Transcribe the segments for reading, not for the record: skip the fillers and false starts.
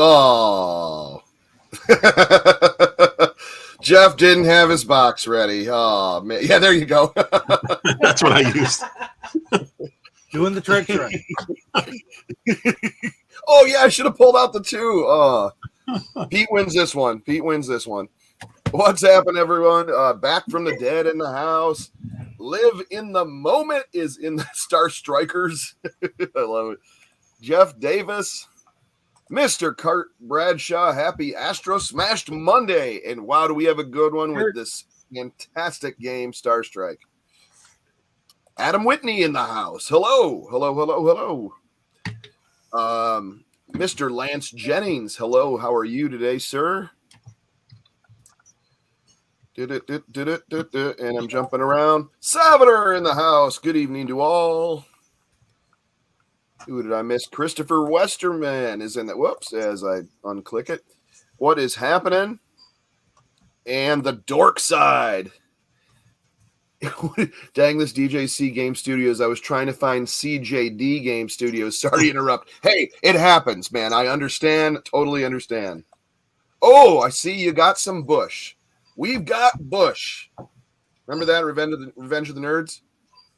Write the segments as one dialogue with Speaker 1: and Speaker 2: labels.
Speaker 1: Oh. Jeff didn't have his box ready. Oh, man. Yeah, there you go.
Speaker 2: That's what I used.
Speaker 3: Doing the trick.
Speaker 1: Oh, yeah, I should have pulled out the 2. Oh. Pete wins this one. What's happened, everyone? Back from the dead in the house. Live in the moment is in the Star Strikers. I love it. Jeff Davis. Mr. Kurt Bradshaw, happy ASTROSMASHED Monday. And wow, do we have a good one with this fantastic game, Star Strike. Adam Whitney in the house. Hello. Mr. Lance Jennings. Hello, how are you today, sir? And I'm jumping around. Salvador in the house. Good evening to all. Who did I miss? Christopher Westerman is in that. Whoops, as I unclick it. What is happening? And the dork side. Dang, this DJC Game Studios. I was trying to find CJD Game Studios. Sorry to interrupt. Hey, it happens, man. I understand. Totally understand. Oh, I see you got some Bush. We've got Bush. Remember that? Revenge of the Nerds?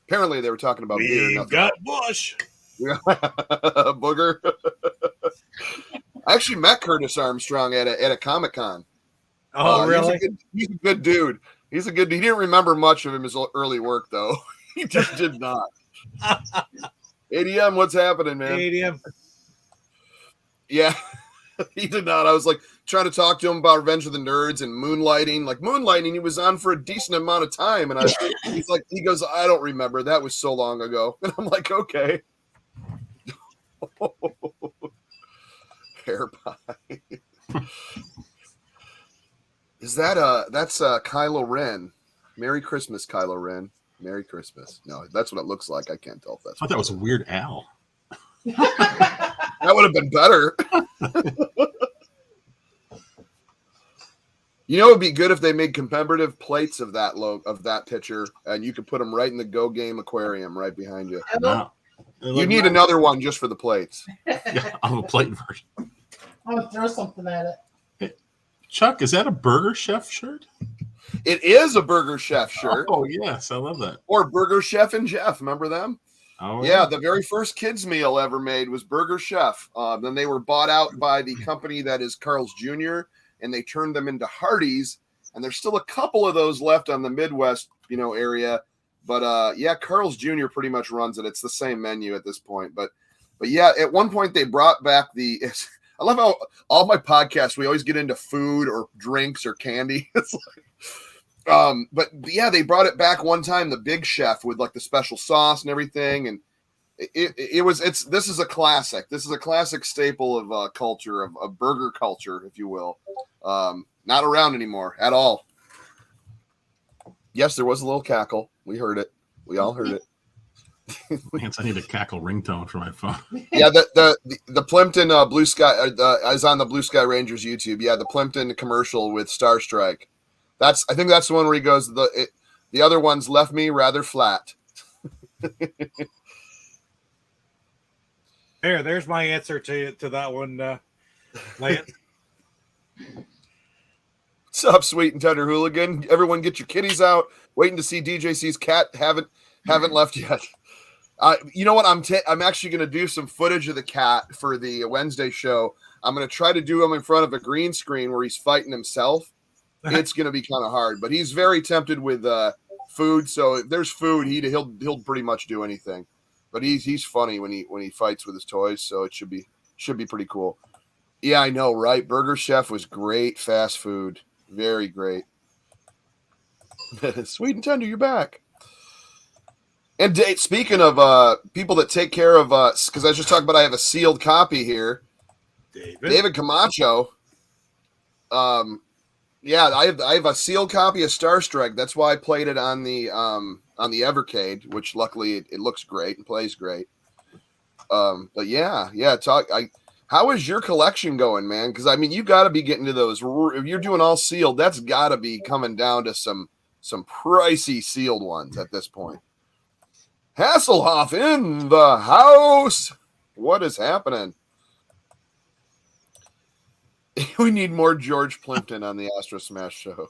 Speaker 1: Apparently they were talking about beer.
Speaker 3: We've got Bush.
Speaker 1: Booger. I actually met Curtis Armstrong at a Comic-Con.
Speaker 3: Oh, really?
Speaker 1: He's a good dude. He didn't remember much of his early work, though. He just did not. ADM, what's happening, man?
Speaker 3: ADM.
Speaker 1: Yeah, he did not. I was like trying to talk to him about Revenge of the Nerds and Moonlighting. Like Moonlighting, he was on for a decent amount of time. And he goes, I don't remember. That was so long ago. And I'm like, okay. Hair pie. Is that's Kylo Ren? Merry Christmas, Kylo Ren. Merry Christmas. No, that's what it looks like. I can't tell if that's.
Speaker 2: I thought that was a Weird Al.
Speaker 1: That would have been better. You know, it'd be good if they made commemorative plates of that picture, and you could put them right in the Go Game aquarium right behind you.
Speaker 2: No.
Speaker 1: You need another one just for the plates.
Speaker 2: Yeah, I'm a plate version.
Speaker 4: I'm gonna throw something at it.
Speaker 2: Hey, Chuck, is that a Burger Chef shirt?
Speaker 1: It is a Burger Chef shirt.
Speaker 2: Oh, yes, I love that.
Speaker 1: Or Burger Chef and Jeff. Remember them?
Speaker 2: Oh,
Speaker 1: yeah, the very first kids meal ever made was Burger Chef. Then they were bought out by the company that is Carl's Jr., and they turned them into Hardee's. And there's still a couple of those left on the Midwest, area. But yeah, Carl's Jr. pretty much runs it. It's the same menu at this point. But yeah, at one point they brought back I love how all my podcasts we always get into food or drinks or candy. It's like, but yeah, they brought it back one time, the Big Chef with like the special sauce and everything, and this is a classic. This is a classic staple of culture of burger culture, if you will. Not around anymore at all. Yes, there was a little cackle. We heard it. We all heard it.
Speaker 2: Lance, I need a cackle ringtone for my phone.
Speaker 1: Yeah, the Plimpton Blue Sky is on the Blue Sky Rangers YouTube. Yeah, the Plimpton commercial with Star Strike. I think that's the one where he goes. The other ones left me rather flat.
Speaker 3: There's my answer to that one, Lance.
Speaker 1: What's up, sweet and tender hooligan? Everyone, get your kitties out. Waiting to see DJC's cat. Haven't left yet. You know what? I'm actually going to do some footage of the cat for the Wednesday show. I'm going to try to do him in front of a green screen where he's fighting himself. It's going to be kind of hard, but he's very tempted with food. So if there's food, he'll pretty much do anything. But he's funny when he fights with his toys. So it should be pretty cool. Yeah, I know, right? Burger Chef was great fast food. Very great. Sweet and tender, you're back. And speaking of people that take care of us, because I was just talking about I have a sealed copy here. David Camacho. Yeah, I have a sealed copy of Star Strike. That's why I played it on the Evercade, which luckily it looks great and plays great. But yeah. How is your collection going, man? Because I mean, you got to be getting to those. If you're doing all sealed, that's got to be coming down to some pricey sealed ones at this point. Hasselhoff in the house. What is happening? We need more George Plimpton on the Astro Smash show.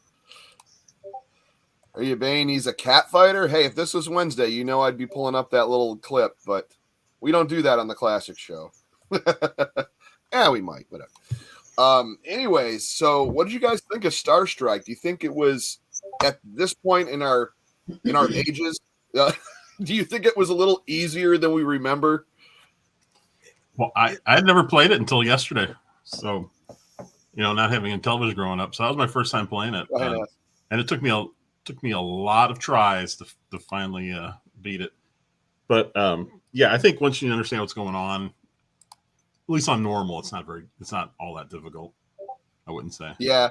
Speaker 1: Are you baying he's a cat fighter? Hey, if this was Wednesday, you know I'd be pulling up that little clip, but we don't do that on the classic show. Yeah, we might, whatever. Anyways, so what did you guys think of Star Strike? Do you think it was at this point in our ages? Do you think it was a little easier than we remember?
Speaker 2: Well, I had never played it until yesterday, so not having Intellivision growing up, so that was my first time playing it, and it took me a lot of tries to finally beat it. But yeah, I think once you understand what's going on, at least on normal, it's not all that difficult, I wouldn't say.
Speaker 1: Yeah.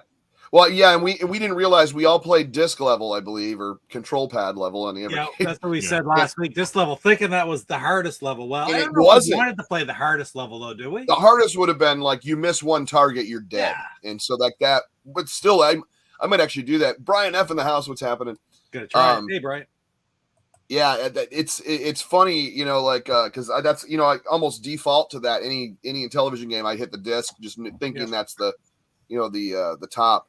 Speaker 1: Well, yeah, and we didn't realize we all played disc level, I believe, or control pad level on the
Speaker 3: Yeah, that's what we said last week. Disc level, thinking that was the hardest level. Well,
Speaker 1: and
Speaker 3: I don't know if we wanted to play the hardest level, though, do we?
Speaker 1: The hardest would have been like you miss one target, you're dead, and so like that. But still, I might actually do that. Brian F in the house, what's happening?
Speaker 3: Gonna try it. Hey, Brian.
Speaker 1: Yeah, it's funny, because that's I almost default to that. Any Intellivision game, I hit the disc, just thinking that's the the top.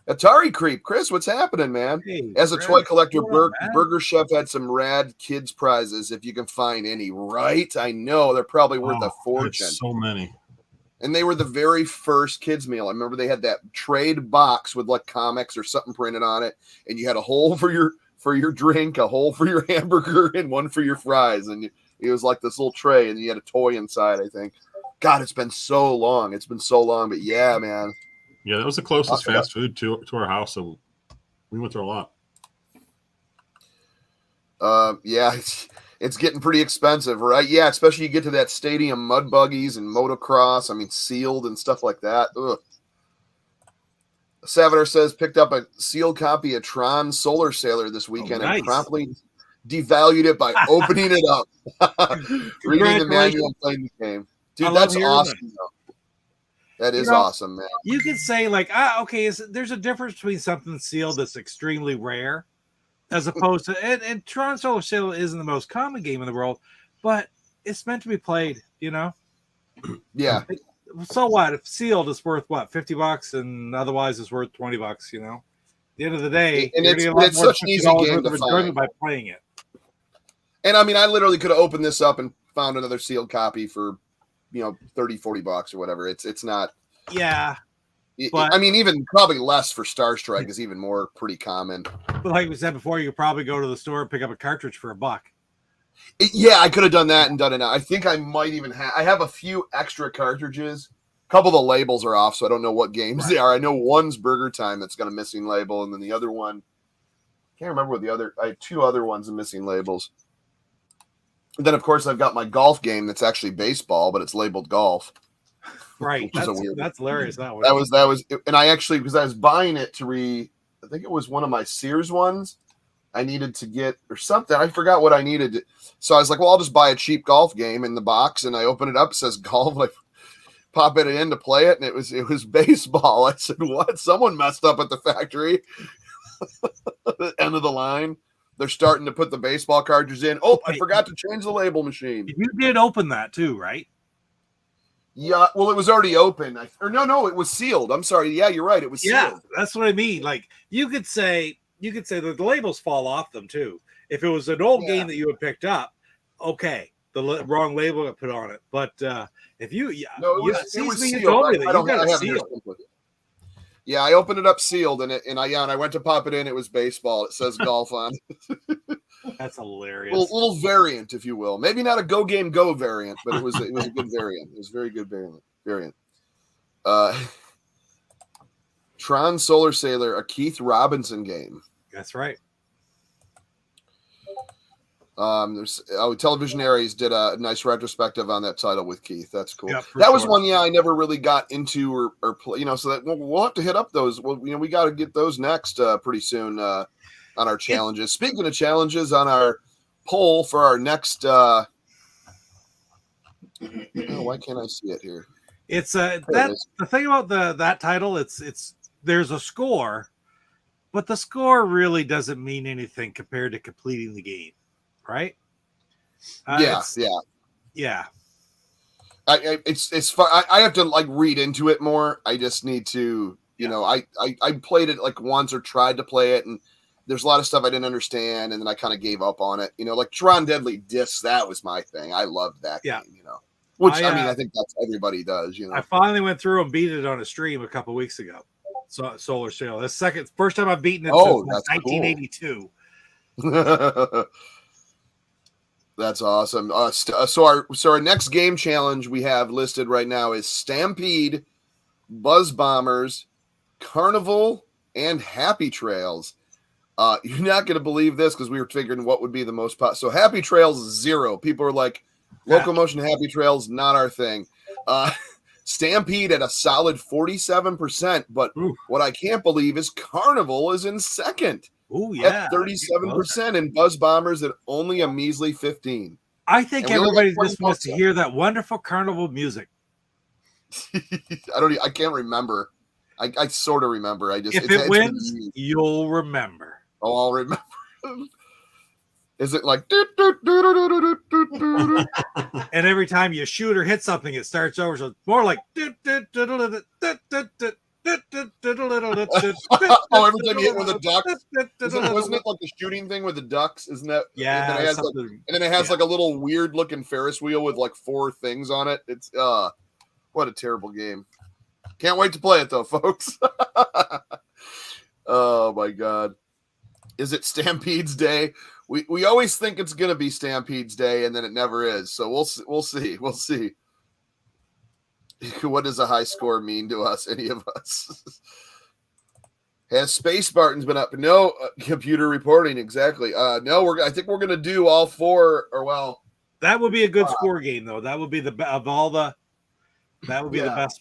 Speaker 1: Atari Creep, Chris, what's happening, man?
Speaker 3: Hey,
Speaker 1: as a toy collector, Burger Chef had some rad kids prizes if you can find any. Right? I know they're probably worth a fortune.
Speaker 2: So many.
Speaker 1: And they were the very first kids meal. I remember they had that trade box with like comics or something printed on it, and you had a hole for your drink, a hole for your hamburger, and one for your fries. And it was like this little tray, and you had a toy inside, I think. God, it's been so long. But yeah, man.
Speaker 2: Yeah, that was the closest fast food to our house, so we went through a lot.
Speaker 1: Yeah, it's getting pretty expensive, right? Yeah, especially you get to that stadium mud buggies and motocross. I mean, sealed and stuff like that. Ugh. Savador says picked up a sealed copy of Tron Solar Sailor this weekend and promptly devalued it by opening it up, reading the manual and playing the game. Dude, that's awesome. That is awesome, man.
Speaker 3: You could say like, okay, there's a difference between something sealed that's extremely rare, as opposed to and Tron Solar Sailor isn't the most common game in the world, but it's meant to be played,
Speaker 1: Yeah.
Speaker 3: So what? If sealed is worth what, $50, and otherwise it's worth $20. At the end of the day,
Speaker 1: and it's such an easy game to find
Speaker 3: by playing it.
Speaker 1: And I mean, I literally could have opened this up and found another sealed copy for $30-$40 or whatever. It's not.
Speaker 3: Yeah. But,
Speaker 1: I mean, even probably less for Star Strike is even more pretty common.
Speaker 3: But like we said before, you could probably go to the store and pick up a cartridge for $1.
Speaker 1: Yeah, I could have done that and done it now. I think I might even I have a few extra cartridges. A couple of the labels are off, so I don't know what games they are. I know one's Burger Time that's got a missing label, and then the other one, can't remember what the other. I have two other ones with missing labels. And then, of course, I've got my golf game that's actually baseball, but it's labeled golf.
Speaker 3: Right. That's hilarious. That
Speaker 1: was, and I actually, because I was buying it I think it was one of my Sears ones I needed to get or something. I forgot what I needed. So I was like, well, I'll just buy a cheap golf game in the box. And I open it up, it says golf. I pop it in to play it. And it was baseball. I said, what? Someone messed up at the factory. The end of the line. They're starting to put the baseball cartridges in. Oh, I forgot to change the label machine.
Speaker 3: You did open that too, right?
Speaker 1: Yeah, well, it was already open. No, it was sealed. I'm sorry. Yeah, you're right. It was sealed.
Speaker 3: Yeah, that's what I mean. Like you could say that the labels fall off them too. If it was an old game that you had picked up, okay, the wrong label got put on it. But if you
Speaker 1: it was sealed. Yeah, I opened it up sealed, and I went to pop it in. It was baseball. It says golf on.
Speaker 3: That's hilarious.
Speaker 1: Little variant, if you will. Maybe not a Go Game Go variant, but it was a good variant. It was a very good variant. Tron Solar Sailor, a Keith Robinson game.
Speaker 3: That's right.
Speaker 1: Television Aries did a nice retrospective on that title with Keith. That's cool.
Speaker 3: Yeah,
Speaker 1: that was one, I never really got into or play, so that we'll have to hit up those. Well, we got to get those next pretty soon on our challenges. Speaking of challenges, on our poll for our next. Why can't I see it here?
Speaker 3: It's the thing about that title. It's there's a score, but the score really doesn't mean anything compared to completing the game. Right?
Speaker 1: Yeah. It's fun. I have to like read into it more. I just need to, you know, I played it like once or tried to play it, and there's a lot of stuff I didn't understand, and then I kind of gave up on it. You know, like Tron Deadly Discs, that was my thing. I loved that game, you know. Which I mean, I think that's everybody does, you know.
Speaker 3: I finally went through and beat it on a stream a couple weeks ago. So Solar Sail. That's first time I've beaten it since
Speaker 1: that's
Speaker 3: 1982.
Speaker 1: Cool. That's awesome. So our next game challenge we have listed right now is Stampede, Buzz Bombers, Carnival, and Happy Trails. You're not going to believe this because we were figuring what would be the most so Happy Trails is 0. People are like, Locomotion Happy Trails, not our thing. Stampede at a solid 47%, but what I can't believe is Carnival is in second.
Speaker 3: Oh yeah,
Speaker 1: at 37%, and Buzz Bombers at only a measly 15.
Speaker 3: I think everybody just wants to hear that wonderful Carnival music.
Speaker 1: I can't remember. I sort of remember.
Speaker 3: If it wins, you'll remember.
Speaker 1: Oh, I'll remember. Is it like?
Speaker 3: And every time you shoot or hit something, it starts over. So it's more like.
Speaker 1: Oh, every time you hit with a duck, wasn't it like the shooting thing with the ducks? Isn't that?
Speaker 3: Yeah.
Speaker 1: And then it has like a little weird looking Ferris wheel with like 4 things on it. It's what a terrible game. Can't wait to play it though, folks. Oh my god. Is it Stampede's Day? We always think it's gonna be Stampede's Day, and then it never is. So we'll see. We'll see. What does a high score mean to us? Any of us? Has Space Spartans been up? No, computer reporting exactly. No, I think we're gonna do all 4. Or well,
Speaker 3: that would be a good score game though. That would be the best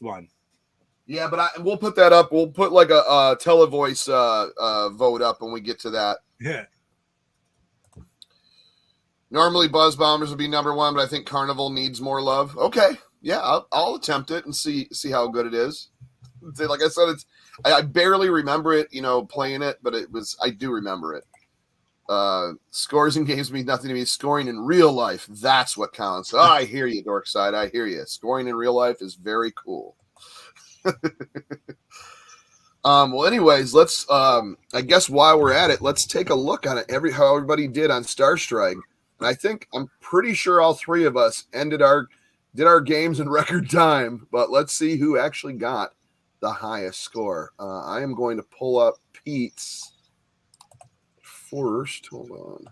Speaker 3: one.
Speaker 1: Yeah, but we'll put that up. We'll put like a televoice vote up when we get to that.
Speaker 3: Yeah.
Speaker 1: Normally, Buzz Bombers would be number 1, but I think Carnival needs more love. Okay, yeah, I'll attempt it and see how good it is. Like I said, I barely remember it, you know, playing it, but I do remember it. Scores in games mean nothing to me. Scoring in real life, that's what counts. I hear you, Dorkside. I hear you. Scoring in real life is very cool. Well, anyways, let's I guess while we're at it, let's take a look on it. How everybody did on Star Strike. And I'm pretty sure all 3 of us did our games in record time, but let's see who actually got the highest score. I am going to pull up Pete's first. Hold on.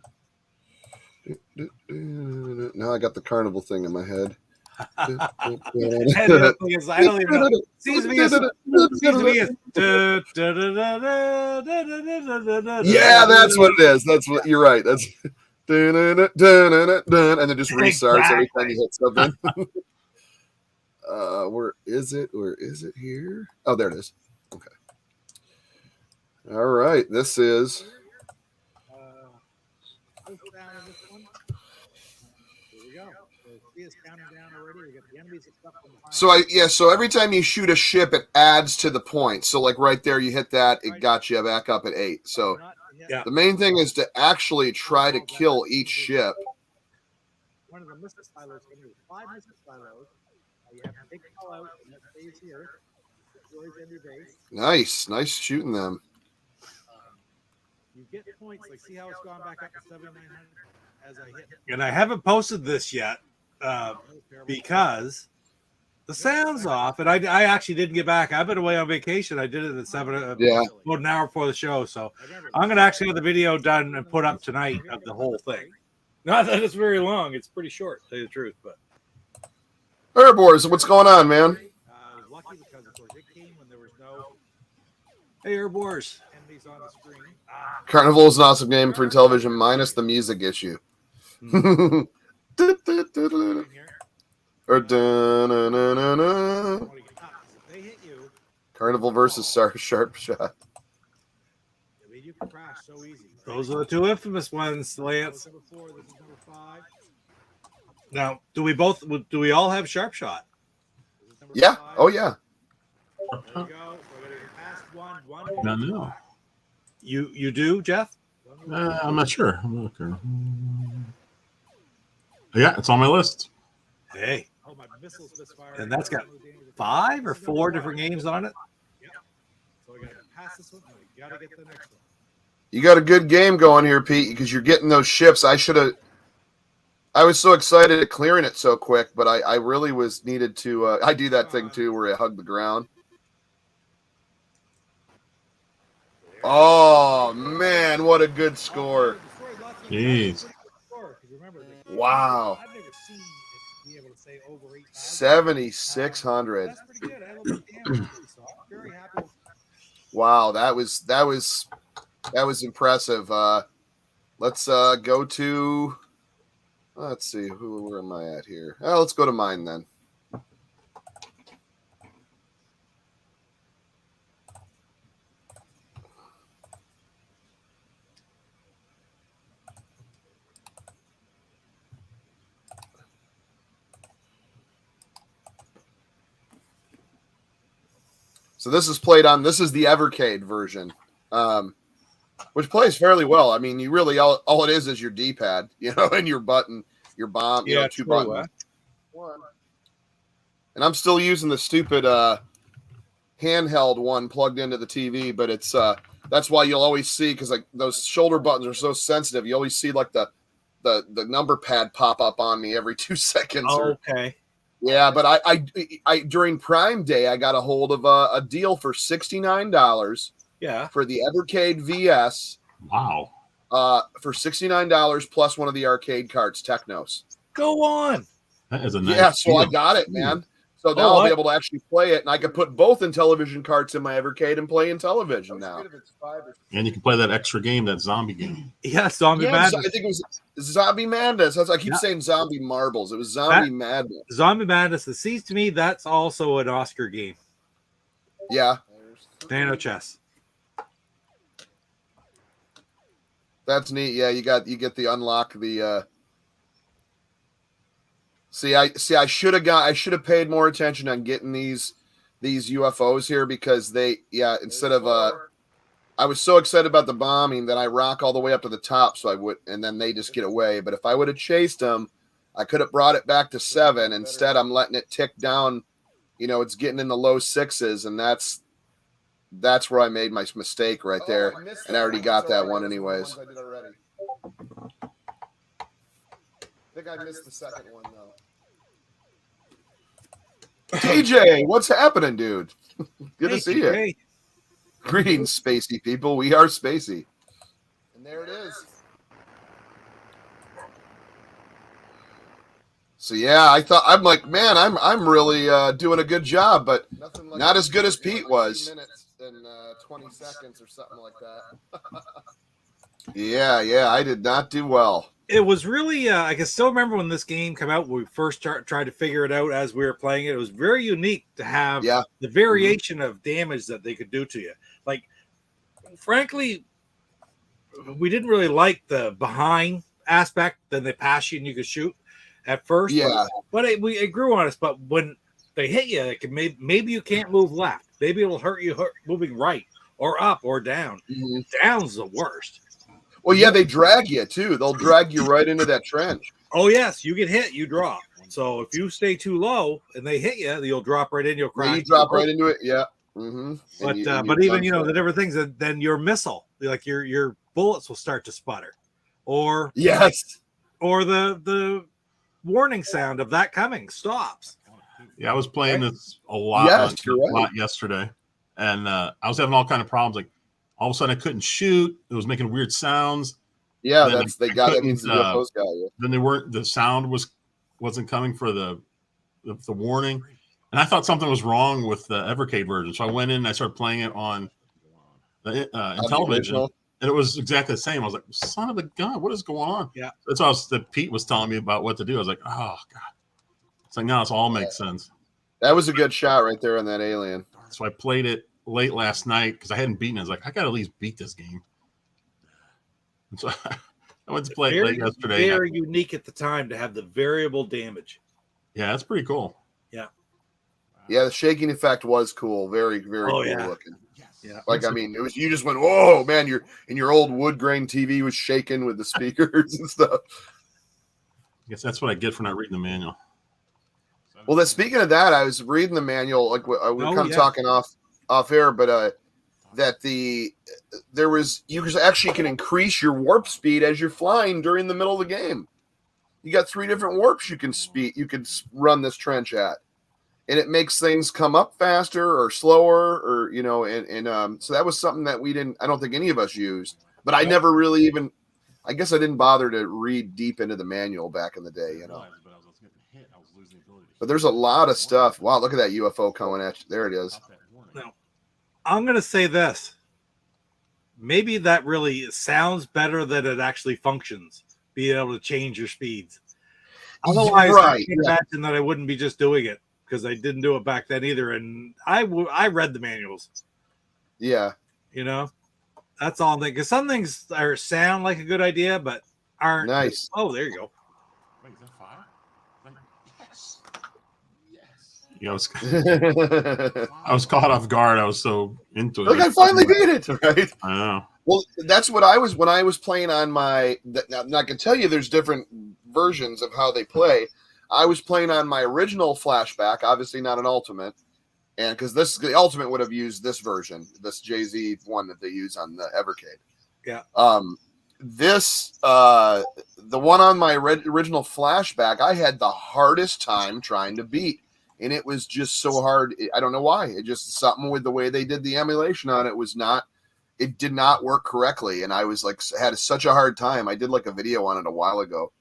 Speaker 1: Now I got the Carnival thing in my head.
Speaker 3: I don't even know. Seems to be
Speaker 1: yeah, that's what it is. That's what you're right. That's and then it just restarts every time you hit something. Where is it? Where is it here? Oh, there it is. Okay. All right. This is. So every time you shoot a ship, it adds to the points. So like right there, you hit that, it got you back up at 8. So the main thing is to actually try to kill each ship.
Speaker 3: One of the missile silos, 5 missile silos. You have to take it all out, and that stays here.
Speaker 1: Nice shooting them.
Speaker 3: You get points, like see how it's gone back up to 7,900 as I hit. And I haven't posted this yet because the sound's off, and I actually didn't get back. I've been away on vacation. I did it at 7, about an hour before the show. So I'm going to actually have the video done and put up tonight of the whole thing. Not that it's very long. It's pretty short, to tell you the truth. But
Speaker 1: Airboars, what's going on, man?
Speaker 3: I was lucky because, of course, it came when there was no Airboars. Enemies on the screen.
Speaker 1: Carnival is an awesome game for Intellivision, minus the music issue. Carnival versus Sharp Shot.
Speaker 3: Those are the 2 infamous ones, Lance. Now, do we all have Sharp Shot?
Speaker 1: Yeah. Oh, yeah.
Speaker 2: No.
Speaker 3: You do, Jeff?
Speaker 2: I'm not sure. Yeah, it's on my list.
Speaker 3: Hey. And that's got 5 or 4 different games on it. So I got to pass this one. I got to get the next one.
Speaker 1: You got a good game going here, Pete, because you're getting those ships. I was so excited at clearing it so quick, but I really was needed to. I do that thing too, where I hug the ground. Oh man, what a good score!
Speaker 2: Jeez.
Speaker 1: Wow. 7,600. Wow, that was impressive. Let's go to. Let's see, where am I at here? Oh, let's go to mine then. So this is the Evercade version, which plays fairly well. I mean, you really all it is your D-pad, and your button, your bomb, 2 buttons. One. And I'm still using the stupid handheld one plugged into the TV, but it's that's why you'll always see, because like those shoulder buttons are so sensitive, you always see like the number pad pop up on me every 2 seconds.
Speaker 3: Oh, okay.
Speaker 1: Yeah, but I during Prime Day I got a hold of a deal for $69.
Speaker 3: Yeah.
Speaker 1: For the Evercade VS.
Speaker 2: Wow.
Speaker 1: For $69 plus one of the arcade cards, Technos.
Speaker 3: Go on.
Speaker 2: That is a nice
Speaker 1: deal. I got it,
Speaker 2: Ooh.
Speaker 1: man. So now I'll be able to actually play it, and I can put both Intellivision carts in my Evercade and play Intellivision now.
Speaker 2: And you can play that extra game, that zombie game.
Speaker 3: Yeah, Zombie Madness.
Speaker 1: I think it was Zombie Madness. I keep saying Zombie Marbles. It was Zombie Madness.
Speaker 3: Zombie Madness. It seems to me that's also an Oscar game.
Speaker 1: Yeah.
Speaker 3: Nano chess.
Speaker 1: That's neat. Yeah, you get the unlock the. I should have paid more attention on getting these UFOs here, because instead of I was so excited about the bombing that I rock all the way up to the top, and then they just get away. But if I would have chased them, I could have brought it back to 7. Instead, I'm letting it tick down. It's getting in the low 6s, and that's where I made my mistake right there. And I already got that one anyways. I did already. I think I missed the second one though. TJ, what's happening, dude? Good to see you.
Speaker 3: Hey.
Speaker 1: Greetings, spacey people. We are spacey. And there it is. So yeah, I'm like, man, I'm really doing a good job, but not as good as Pete was. Minutes and 20 seconds or something like that. Yeah, I did not do well.
Speaker 3: It was really, I can still remember when this game came out, when we first tried to figure it out as we were playing it. It was very unique to have the variation of damage that they could do to you. Like, frankly, we didn't really like the behind aspect. Then they pass you and you could shoot at first.
Speaker 1: Yeah.
Speaker 3: But it grew on us. But when they hit you, it can maybe you can't move left. Maybe it'll hurt you moving right or up or down. Mm-hmm. Down's the worst.
Speaker 1: Well, yeah, they drag you too. They'll drag you right into that trench.
Speaker 3: Oh, yes. You get hit, you drop. So if you stay too low and they hit you, you'll drop right in. You'll crash.
Speaker 1: You drop right into it. Yeah. Mm-hmm.
Speaker 3: But even the different things, then your missile, like your bullets will start to sputter, or the warning sound of that coming stops.
Speaker 2: Yeah, I was playing this a lot yesterday, and I was having all kind of problems. Like all of a sudden, I couldn't shoot. It was making weird sounds.
Speaker 1: Yeah, that means the UFOs got you.
Speaker 2: Then the sound wasn't coming for the warning. And I thought something was wrong with the Evercade version. So I went in and I started playing it on the Intellivision. And it was exactly the same. I was like, son of a gun, what is going on?
Speaker 3: Yeah.
Speaker 2: That's why Pete was telling me about what to do. I was like, oh, God. It's like, no, it's all makes sense.
Speaker 1: That was a good shot right there on that alien.
Speaker 2: So I played it late last night because I hadn't beaten it. I was like, I got to at least beat this game. And so I went to play it late yesterday.
Speaker 3: Very unique at the time to have the variable damage.
Speaker 2: Yeah, that's pretty cool.
Speaker 3: Yeah.
Speaker 1: Yeah, the shaking effect was cool. Very, very cool looking.
Speaker 3: Yeah.
Speaker 1: Like, I mean, it was, you just went, whoa, man, your old wood grain TV was shaking with the speakers and stuff.
Speaker 2: I guess that's what I get for not reading the manual.
Speaker 1: Well, speaking of that, I was reading the manual. Like we were kind of talking off air, but that you actually can increase your warp speed as you're flying during the middle of the game. You got 3 different warps you can run this trench at, and it makes things come up faster or slower, or so that was something that I don't think any of us used, but I never really even. I guess I didn't bother to read deep into the manual back in the day, But there's a lot of stuff. Wow, look at that UFO coming at you. There it is.
Speaker 3: Now, I'm going to say this. Maybe that really sounds better than it actually functions, being able to change your speeds. Otherwise, I can imagine that I wouldn't be just doing it, because I didn't do it back then either. And I read the manuals.
Speaker 1: Yeah.
Speaker 3: That's all. Because some things sound like a good idea, but aren't.
Speaker 1: Nice.
Speaker 3: Oh, there you go.
Speaker 2: Wait, is that 5? Yes. I was caught off guard. I was so into it.
Speaker 1: Look, I finally beat it, right?
Speaker 2: I know.
Speaker 1: Well, that's what I was when I was playing on my. Now, I can tell you, there's different versions of how they play. I was playing on my original flashback, obviously not an ultimate, and because the ultimate would have used this version, this JZ one that they use on the Evercade.
Speaker 3: Yeah.
Speaker 1: The one on my original flashback, I had the hardest time trying to beat. And it was just so hard. I don't know why. It just something with the way they did the emulation on it it did not work correctly. And I was like, had such a hard time. I did like a video on it a while ago.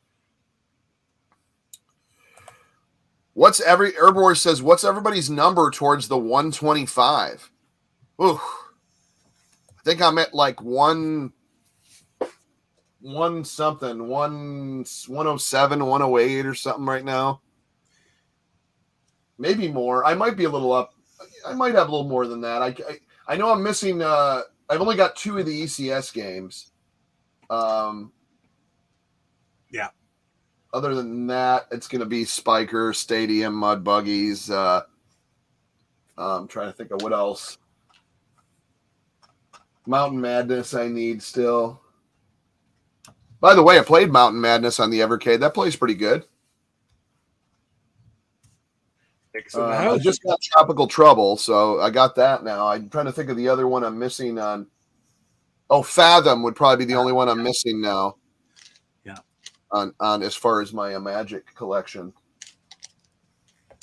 Speaker 1: Herb says, what's everybody's number towards the 125? Ooh. I think I'm at like 107, 108 or something right now. Maybe more. I might be a little up. I might have a little more than that. I know I'm missing. I've only got 2 of the ECS games.
Speaker 3: Yeah.
Speaker 1: Other than that, it's going to be Spiker, Stadium, Mud Buggies. I'm trying to think of what else. Mountain Madness I need still. By the way, I played Mountain Madness on the Evercade. That plays pretty good. I just got Tropical Trouble, so I got that now. I'm trying to think of the other one I'm missing on. Oh, Fathom would probably be the only one I'm missing now.
Speaker 3: Yeah.
Speaker 1: On as far as my Magic collection.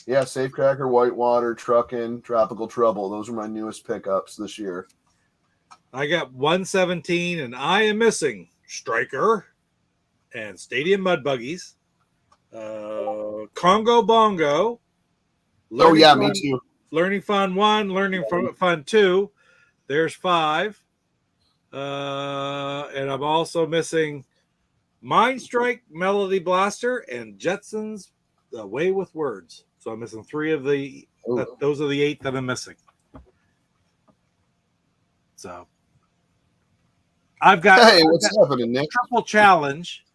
Speaker 1: Yeah, Safecracker, Whitewater, Truckin', Tropical Trouble. Those are my newest pickups this year.
Speaker 3: I got 117, and I am missing Striker and Stadium Mud Buggies, Congo Bongo.
Speaker 1: Me too.
Speaker 3: Learning Fun 1, Learning Fun 2. There's 5. And I'm also missing Mind Strike, Melody Blaster, and Jetsons The Way with Words. So I'm missing 3 of those are the 8 that I'm missing. So I've got
Speaker 1: happening, Nick?
Speaker 3: Triple Challenge.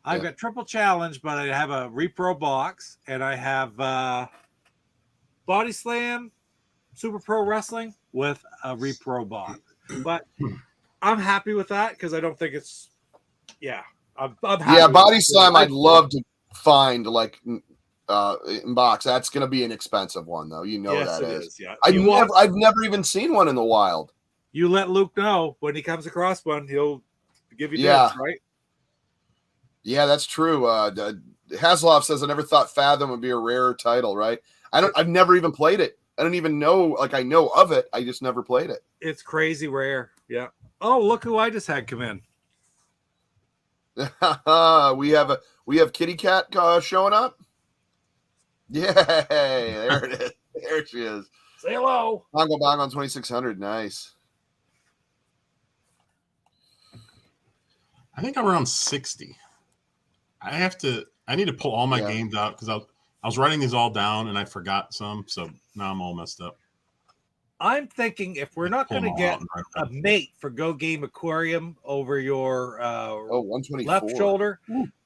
Speaker 3: I've got Triple Challenge, but I have a Repro box, and I have Body Slam, Super Pro Wrestling with a Repro box. But I'm happy with that because I don't think it's. I'm happy.
Speaker 1: Yeah, Body Slam. I'd love to find like in box. That's going to be an expensive one, though. Yes, that is. Yeah, I've never even seen one in the wild.
Speaker 3: You let Luke know when he comes across one, he'll give you dibs, right?
Speaker 1: Yeah, that's true. Hasselhoff says, I never thought Fathom would be a rare title, right? I've never even played it. I don't even know, I know of it. I just never played it.
Speaker 3: It's crazy rare. Yeah. Oh, look who I just had come in.
Speaker 1: we have Kitty Cat showing up. Yay. There it is. There she is.
Speaker 3: Say hello.
Speaker 1: Bongo Bongo on 2600. Nice.
Speaker 2: I think I'm around 60. I need to pull all my games out because I was writing these all down and I forgot some, so now I'm all messed up.
Speaker 3: I'm thinking if we're not going to get a mate for Go Game Aquarium over your
Speaker 1: 124
Speaker 3: left shoulder,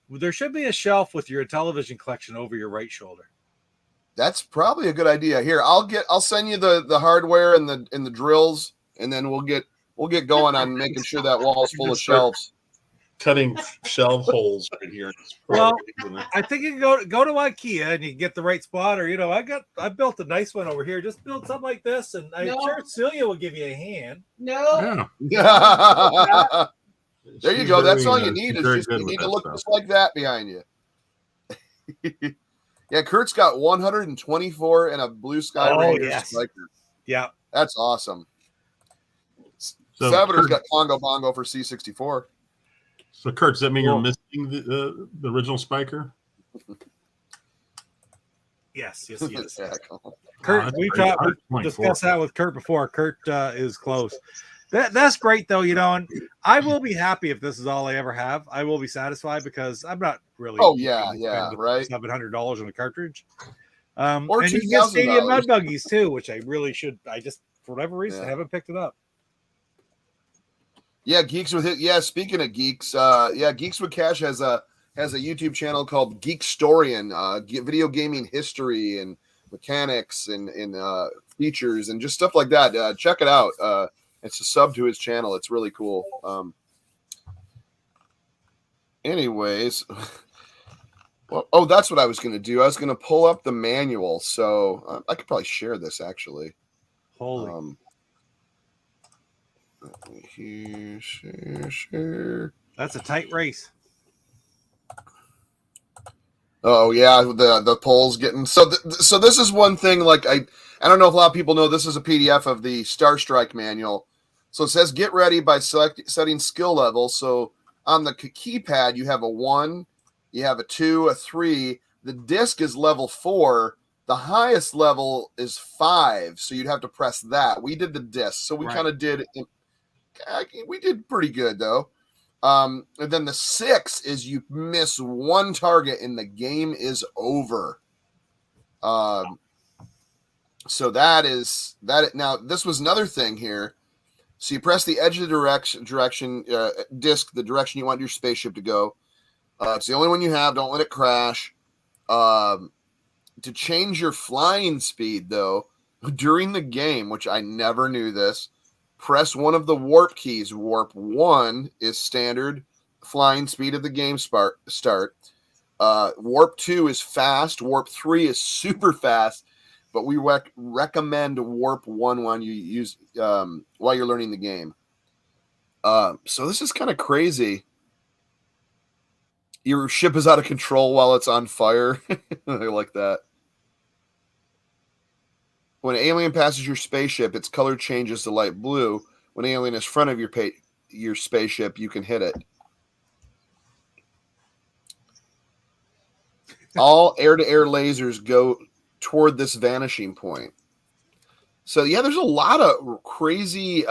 Speaker 3: there should be a shelf with your Intellivision collection over your right shoulder.
Speaker 1: That's probably a good idea. Here, I'll send you the hardware and the drills, and then we'll get going on making sure that wall's full of shelves.
Speaker 2: cutting shelf holes right here.
Speaker 3: Well, I think you can go to IKEA and you can get the right spot, or I built a nice one over here. Just build something like this, and I'm sure Celia will give you a hand.
Speaker 4: No.
Speaker 1: Yeah. There you go. That's all you need. Is just you need to look just like that behind you. Yeah, Kurt's got 124 and a blue sky Ranger spiker.
Speaker 3: Yeah,
Speaker 1: that's awesome.
Speaker 2: So
Speaker 1: Savitor's got Congo Bongo for C64.
Speaker 2: So, Kurt, does that mean you're missing the original spiker?
Speaker 3: Yes.
Speaker 1: Yeah,
Speaker 3: Kurt, we've discussed that with Kurt before. Kurt is close. That's great, though, and I will be happy if this is all I ever have. I will be satisfied because I'm not really.
Speaker 1: Oh, yeah, right.
Speaker 3: $700 on a cartridge.
Speaker 1: Or
Speaker 3: and you can get Stadium Mud Buggies, too, which I really should. I just, for whatever reason, haven't picked it up.
Speaker 1: Yeah, Geeks with it. Yeah, speaking of geeks, Geeks with Cash has a YouTube channel called Geekstorian, video gaming history and mechanics and features and just stuff like that. Check it out. It's a sub to his channel. It's really cool. Anyways, well, that's what I was going to do. I was going to pull up the manual, so I could probably share this actually.
Speaker 3: Holy.
Speaker 1: Share.
Speaker 3: That's a tight race.
Speaker 1: Oh yeah, the polls getting so this is one thing. Like I don't know if a lot of people know this is a PDF of the Star Strike manual. So it says get ready by setting skill level. So on the keypad you have a 1, you have a 2, a 3. The disc is level 4. The highest level is 5. So you'd have to press that. We did the disc, so we kind of did. We did pretty good though. And then the 6 is you miss one target and the game is over. So that is that. Now this was another thing here. So you press the edge of the direction disc, the direction you want your spaceship to go. It's the only one you have. Don't let it crash. To change your flying speed though, during the game, which I never knew this. Press one of the warp keys. Warp 1 is standard flying speed of the game start. Warp 2 is fast. Warp 3 is super fast, but we recommend Warp 1 when you use while you're learning the game. So this is kind of crazy. Your ship is out of control while it's on fire. I like that. When an alien passes your spaceship, its color changes to light blue. When an alien is in front of your spaceship, you can hit it. All air-to-air lasers go toward this vanishing point. So, yeah, there's a lot of crazy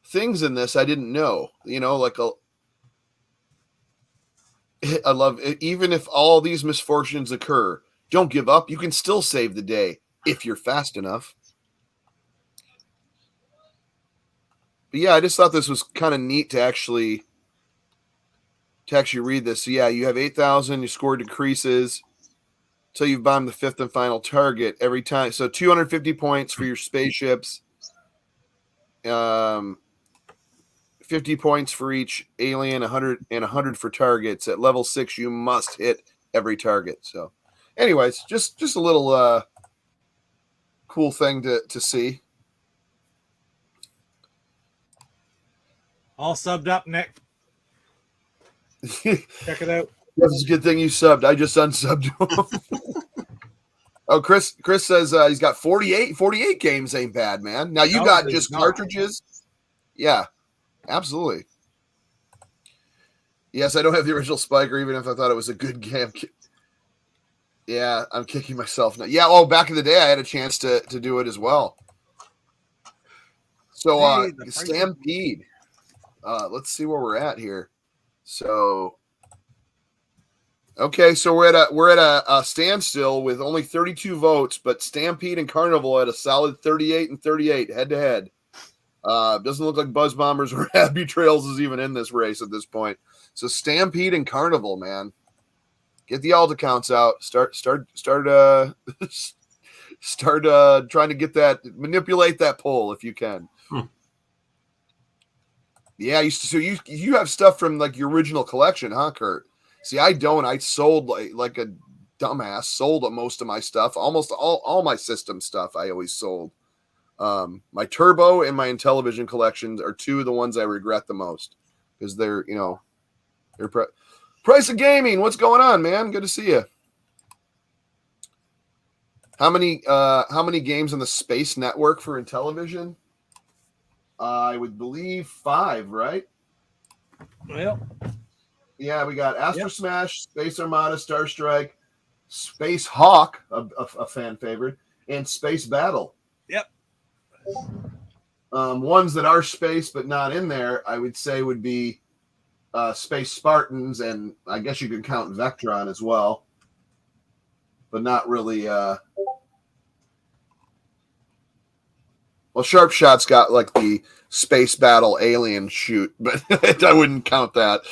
Speaker 1: things in this I didn't know. I love it. Even if all these misfortunes occur, don't give up. You can still save the day. If you're fast enough. But yeah, I just thought this was kind of neat to actually read this. So yeah, you have 8,000, your score decreases until you've bombed the 5th and final target every time. So 250 points for your spaceships. 50 points for each alien, 100 for targets. At level 6, you must hit every target. So anyways, just a little cool thing to see.
Speaker 3: All subbed up, Nick. Check it out.
Speaker 1: That's a good thing you subbed. I just unsubbed him. Oh, Chris says he's got 48 games. Ain't bad, man. Now you got just cartridges. Yeah, absolutely. Yes, I don't have the original Spiker, even if I thought it was a good game. Yeah, I'm kicking myself now. Yeah, back in the day, I had a chance to do it as well. So, Stampede. Let's see where we're at here. So, okay, so we're at a standstill with only 32 votes, but Stampede and Carnival at a solid 38 and 38 head to head. Doesn't look like Buzz Bombers or Happy Trails is even in this race at this point. So Stampede and Carnival, man. Get the alt accounts out. Start trying to manipulate that poll if you can. Yeah, so you have stuff from like your original collection, huh, Kurt? See, I don't. I sold like a dumbass. Sold most of my stuff, almost all my system stuff. I always sold. My Turbo and my Intellivision collections are two of the ones I regret the most because they're price of gaming. What's going on, man? Good to see you. How many games on the Space Network for Intellivision? I would believe 5, right?
Speaker 3: Well,
Speaker 1: yeah, we got ASTROSMASHED, Space Armada, Star Strike, Space Hawk, a fan favorite, and Space Battle.
Speaker 3: Yep.
Speaker 1: Ones that are space but not in there, I would say would be Space Spartans, and I guess you could count Vectron as well, but not really. Well, Sharp Shot's got like the Space Battle alien shoot, but I wouldn't count that.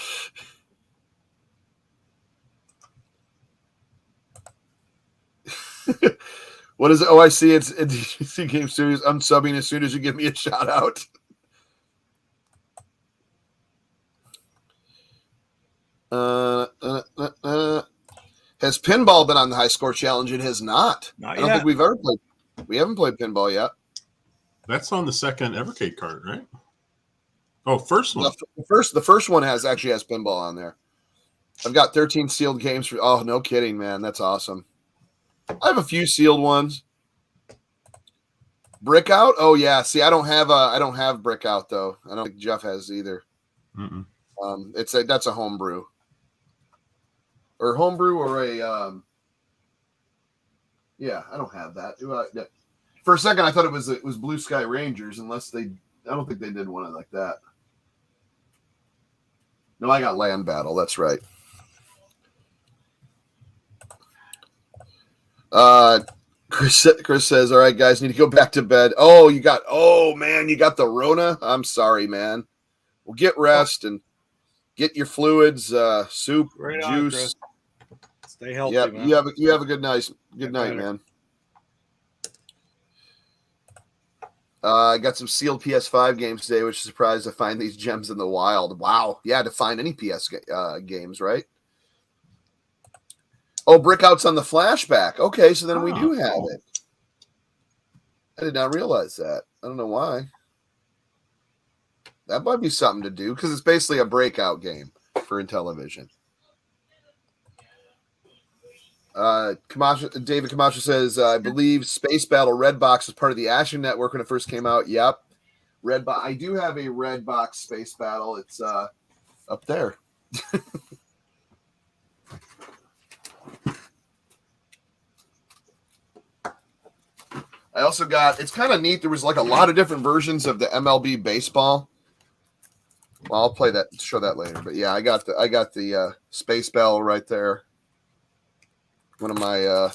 Speaker 1: What is it? Oh, I see. It's DC Game Series. I'm subbing as soon as you give me a shout out. Has pinball been on the high score challenge? It has not. I don't think we've ever played. We haven't played pinball yet.
Speaker 2: That's on the second Evercade card, right? Oh, first one.
Speaker 1: The first one actually has pinball on there. I've got 13 sealed games for. Oh, no kidding, man. That's awesome. I have a few sealed ones. Brick Out? Oh yeah. See, I don't have Brick Out though. I don't think Jeff has either.
Speaker 2: Mm-mm.
Speaker 1: That's a homebrew. Or homebrew or a yeah, I don't have that. For a second I thought it was Blue Sky Rangers, I don't think they did one like that. No, I got Land Battle, that's right. Chris says, all right, guys, need to go back to bed. Oh, man, you got the Rona? I'm sorry, man. Well, get rest and get your fluids, soup,
Speaker 3: right
Speaker 1: juice.
Speaker 3: On, stay healthy,
Speaker 1: yeah,
Speaker 3: man.
Speaker 1: You have a good night. Good night, man. I got some sealed PS5 games today, which is surprised to find these gems in the wild. Wow. Yeah, to find any PS games, right? Oh, Brickout's on the flashback. Okay, so then we do have it. I did not realize that. I don't know why. That might be something to do because it's basically a breakout game for Intellivision. David Camacho says, I believe Space Battle Redbox was part of the Action Network when it first came out. Yep. Redbox. I do have a Redbox Space Battle. It's up there. I also got, it's kind of neat. There was like a lot of different versions of the MLB baseball. Well, I'll play that, show that later. But yeah, I got the Space Battle right there. One of my,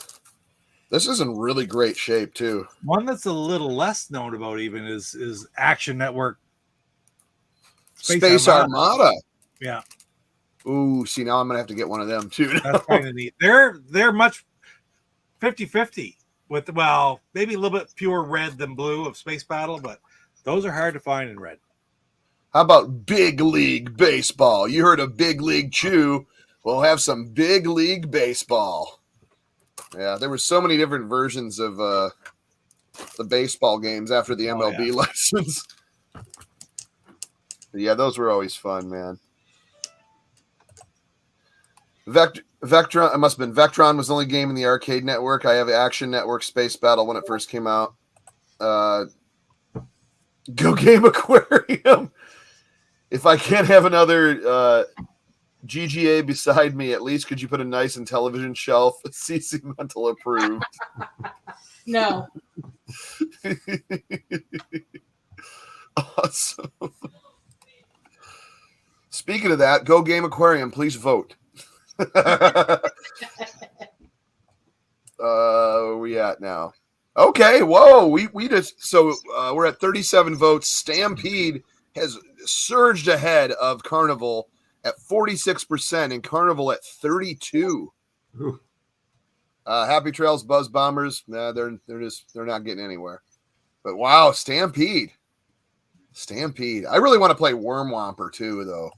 Speaker 1: this is in really great shape too.
Speaker 3: One that's a little less known about even is Action Network.
Speaker 1: Space Armada.
Speaker 3: Yeah.
Speaker 1: Ooh, see, now I'm going to have to get one of them too.
Speaker 3: That's kind of neat. They're much 50-50 with, well, maybe a little bit pure red than blue of Space Battle, but those are hard to find in red.
Speaker 1: How about Big League Baseball? You heard of Big League Chew. We'll have some Big League Baseball. Yeah, there were so many different versions of the baseball games after the MLB license. Yeah, those were always fun, man. Vectron, it must have been Vectron was the only game in the arcade network. I have Action Network Space Battle when it first came out. Go Game Aquarium. If I can't have another GGA beside me, at least could you put a nice Intellivision shelf? CC Mental approved.
Speaker 4: No.
Speaker 1: Awesome. Speaking of that, Go Game Aquarium, please vote. Where we at now? Okay, whoa, we just so we're at 37 votes. Stampede has surged ahead of Carnival at 46% and Carnival at 32. Happy Trails Buzz Bombers, they're not getting anywhere. But wow, Stampede. Stampede. I really want to play Worm Whomper too, though.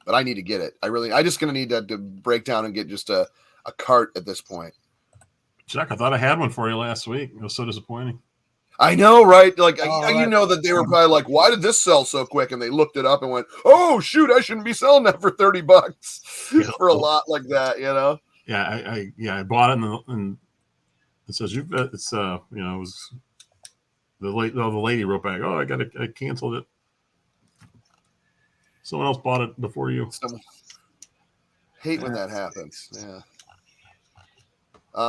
Speaker 1: But I need to get it. I just going to need to break down and get just a cart at this point.
Speaker 2: Chuck, I thought I had one for you last week. It was so disappointing.
Speaker 1: I know, right? Like, you know that they were probably like, why did this sell so quick? And they looked it up and went, oh, shoot, I shouldn't be selling that for $30 for a lot like that, you know?
Speaker 2: Yeah, I bought it and it says, it was the lady wrote back, oh, I canceled it. Someone else bought it before you.
Speaker 1: Hate when that happens. Yeah.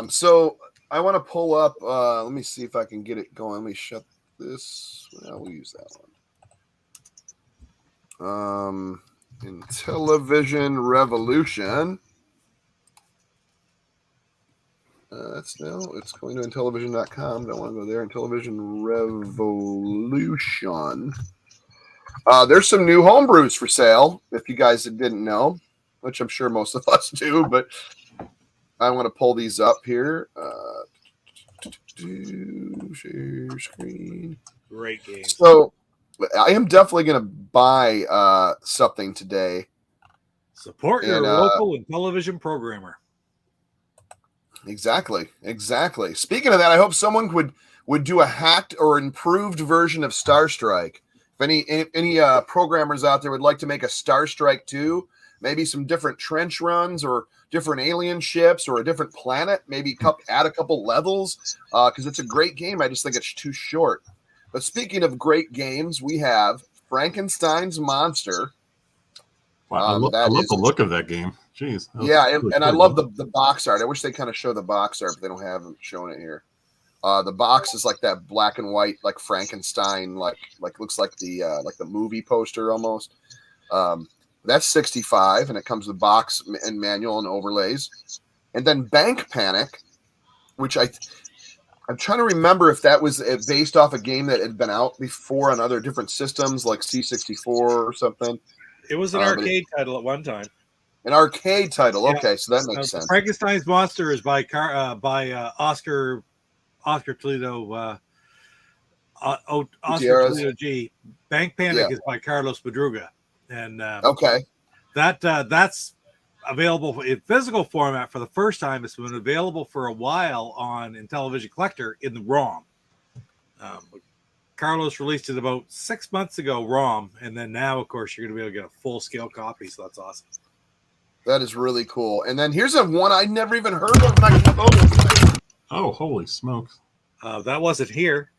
Speaker 1: So I want to pull up. Let me see if I can get it going. Let me shut this. Well, we'll use that one. Intellivision Revolution. It's going to Intellivision.com. Don't want to go there. Intellivision Revolution. There's some new homebrews for sale, if you guys didn't know, which I'm sure most of us do, but I want to pull these up here. Share screen.
Speaker 3: Great game.
Speaker 1: So I am definitely going to buy something today.
Speaker 3: Support your local Intellivision programmer.
Speaker 1: Exactly. Speaking of that, I hope someone would do a hacked or improved version of Star Strike. If any programmers out there would like to make a Star Strike 2, maybe some different trench runs or different alien ships or a different planet, maybe add a couple levels, because it's a great game. I just think it's too short. But speaking of great games, we have Frankenstein's Monster.
Speaker 2: Wow, I love the look of that game. Jeez.
Speaker 1: Yeah, and I love the box art. I wish they kind of show the box art, but they don't have them showing it here. The box is like that black and white, like Frankenstein, like looks like the movie poster almost. That's $65, and it comes with box and manual and overlays. And then Bank Panic, which I'm trying to remember if that was based off a game that had been out before on other different systems, like C64 or something.
Speaker 3: It was an arcade title at one time.
Speaker 1: An arcade title,
Speaker 3: yeah.
Speaker 1: Okay, so that makes sense.
Speaker 3: Frankenstein's Monster is by Oscar Toledo. Oscar Toledo G. Bank Panic is by Carlos Madruga, and that's available in physical format for the first time. It's been available for a while on Intellivision Collector in the ROM. Carlos released it about 6 months ago, ROM, and then now, of course, you're going to be able to get a full-scale copy, so that's awesome.
Speaker 1: That is really cool. And then here's one I never even heard of.
Speaker 2: Oh, holy smokes.
Speaker 3: That wasn't here.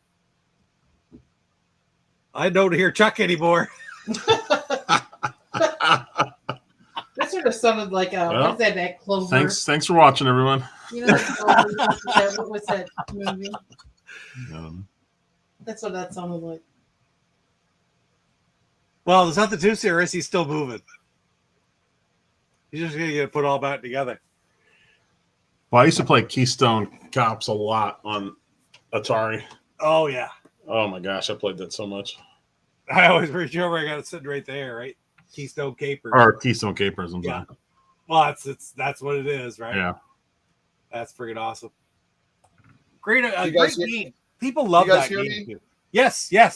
Speaker 3: I don't hear Chuck anymore.
Speaker 4: That sort of sounded like what is that Clover?
Speaker 2: Thanks for watching, everyone.
Speaker 4: You know, what was that movie? That's what that sounded like.
Speaker 3: Well, there's nothing to see, or is he still moving? He's just going to get put all back together.
Speaker 2: Well, I used to play Keystone Cops a lot on Atari.
Speaker 3: Oh, yeah.
Speaker 2: Oh, my gosh. I played that so much.
Speaker 3: I always reach over. I got it sitting right there, right? Keystone Capers.
Speaker 2: Or Keystone Capers. I'm sorry.
Speaker 3: Well, that's what it is, right?
Speaker 2: Yeah.
Speaker 3: That's freaking awesome. Great game. People love that game too. Yes.
Speaker 1: Yeah.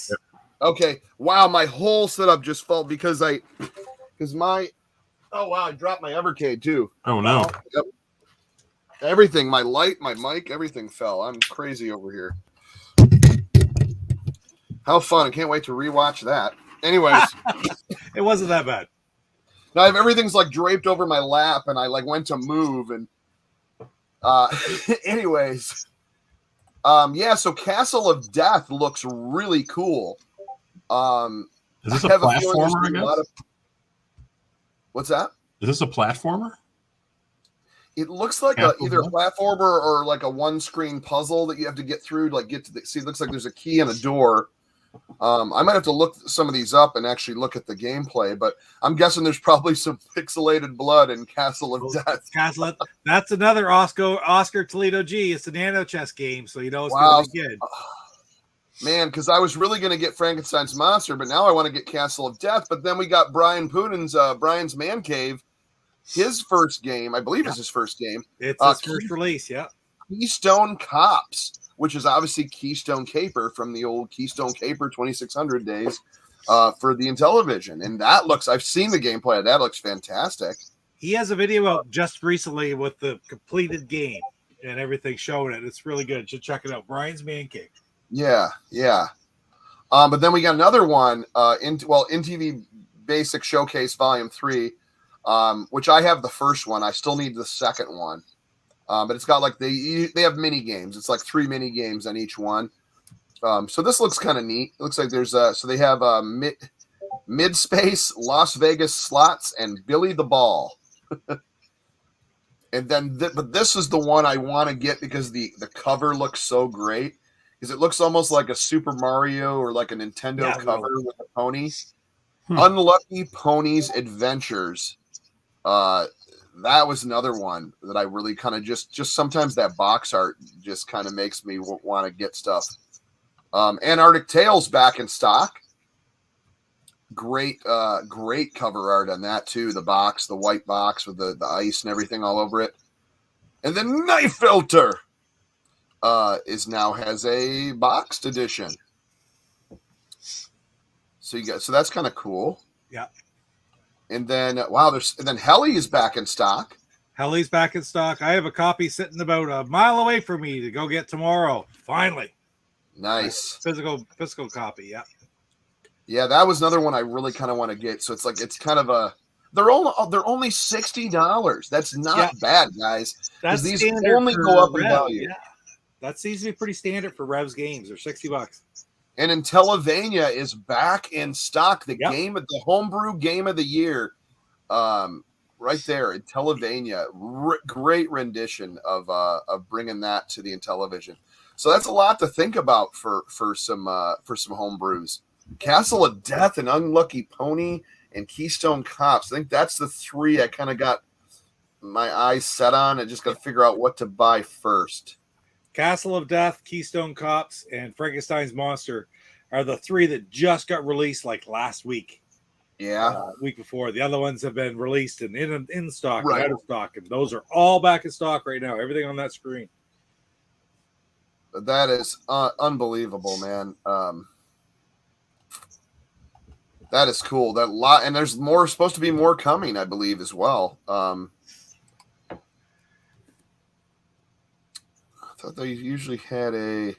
Speaker 1: Okay. Wow, my whole setup just fell because I dropped my Evercade too.
Speaker 2: Oh no.
Speaker 1: Yep. Everything, my light, my mic, everything fell. I'm crazy over here. How fun. I can't wait to rewatch that. Anyways.
Speaker 3: It wasn't that bad.
Speaker 1: Now everything's like draped over my lap and I went to move and anyways. So Castle of Death looks really cool.
Speaker 2: Is this a platformer, I guess?
Speaker 1: What's that?
Speaker 2: Is this a platformer?
Speaker 1: It looks like either a platformer or like a one-screen puzzle that you have to get through to get to the. See, it looks like there's a key and a door. I might have to look some of these up and actually look at the gameplay, but I'm guessing there's probably some pixelated blood in Castle of Death.
Speaker 3: That's another Oscar Toledo G. It's a nano chess game, so it's going to be good.
Speaker 1: Man, because I was really going to get Frankenstein's Monster, but now I want to get Castle of Death. But then we got Brian Putin's Brian's Man Cave, his first game. I believe it's his first game.
Speaker 3: It's his first release, yeah.
Speaker 1: Keystone Cops. which is obviously Keystone Caper from the old Keystone Caper 2600 days for the Intellivision. And that looks, I've seen the gameplay. That looks fantastic.
Speaker 3: He has a video out just recently with the completed game and everything showing it. It's really good. You should check it out. Brian's Man Cave.
Speaker 1: Yeah, yeah. But then we got another one, NTV Basic Showcase Volume 3, which I have the first one. I still need the second one. But it's got like they have mini games. It's like 3 mini games on each one. So this looks kind of neat. It looks like there's so they have mid space, Las Vegas slots, and Billy the Ball. And then but this is the one I want to get because the cover looks so great. Because it looks almost like a Super Mario or like a Nintendo cover with a pony. Unlucky Ponies Adventures. That was another one that I really kind of just sometimes that box art just kind of makes me want to get stuff. Antarctic Tales back in stock. Great cover art on that too. The box, the white box with the ice and everything all over it. And then Knife Filter has a boxed edition. So that's kind of cool.
Speaker 3: Yeah.
Speaker 1: And then Heli is back in stock.
Speaker 3: Heli's back in stock. I have a copy sitting about a mile away from me to go get tomorrow. Finally.
Speaker 1: Nice.
Speaker 3: Physical copy, yeah.
Speaker 1: Yeah, that was another one I really kind of want to get. So it's kind of a they're only $60. That's not bad, guys.
Speaker 3: That's
Speaker 1: these only go up in value.
Speaker 3: Yeah. That seems to be pretty standard for Rev's games. They're $60.
Speaker 1: And Intellivision is back in stock. The homebrew game of the year, right there. Intellivision, great rendition of bringing that to the Intellivision. So that's a lot to think about for some homebrews. Castle of Death and Unlucky Pony and Keystone Cops. I think that's the 3 I kind of got my eyes set on. I just got to figure out what to buy first.
Speaker 3: Castle of Death, Keystone Cops, and Frankenstein's Monster are the 3 that just got released like last week.
Speaker 1: Yeah.
Speaker 3: Week before. The other ones have been released and in stock,
Speaker 1: right.
Speaker 3: Out of stock, and those are all back in stock right now. Everything on that screen.
Speaker 1: That is unbelievable, man. That is cool. That lot, and there's supposed to be more coming, I believe, as well. I thought they usually had a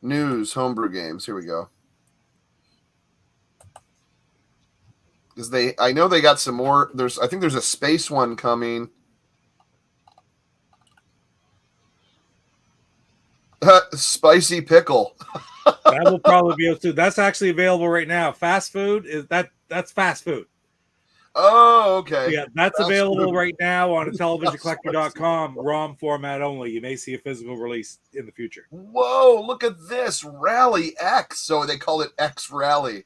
Speaker 1: news homebrew games. Here we go. Because I know they got some more. I think there's a space one coming. Spicy pickle.
Speaker 3: That will probably be able to. That's actually available right now. Fast food that's fast food.
Speaker 1: Oh, okay.
Speaker 3: Yeah, that's available right now on IntellivisionCollector.com, ROM format only. You may see a physical release in the future.
Speaker 1: Whoa, look at this. Rally X. So they call it X Rally.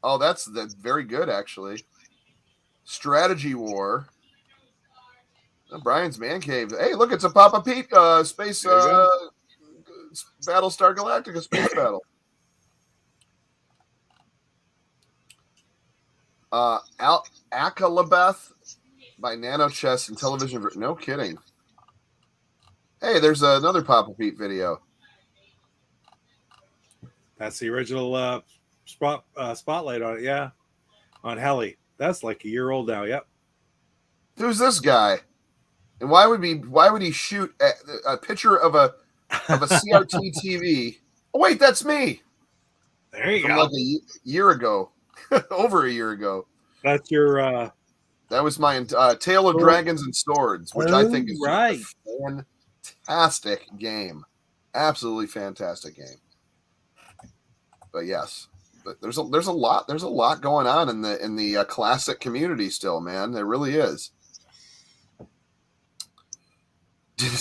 Speaker 1: Oh, that's very good, actually. Strategy War. Brian's Man Cave. Hey, look, it's a Papa Pete space Battlestar Galactica space battle. Akalabeth by Nano Chess and Television. No kidding. Hey, there's another Papa Pete video.
Speaker 3: That's the original spotlight on it, yeah. On Heli. That's like a year old now, yep.
Speaker 1: Who's this guy? And why would he shoot a picture of a CRT TV? Oh wait, that's me.
Speaker 3: There you go.
Speaker 1: Like a year ago, over a year ago.
Speaker 3: That's your.
Speaker 1: That was my Tale of Dragons and Swords, which I think is
Speaker 3: right.
Speaker 1: A fantastic game, absolutely fantastic game. But yes, but there's a lot going on in the classic community still, man. There really is.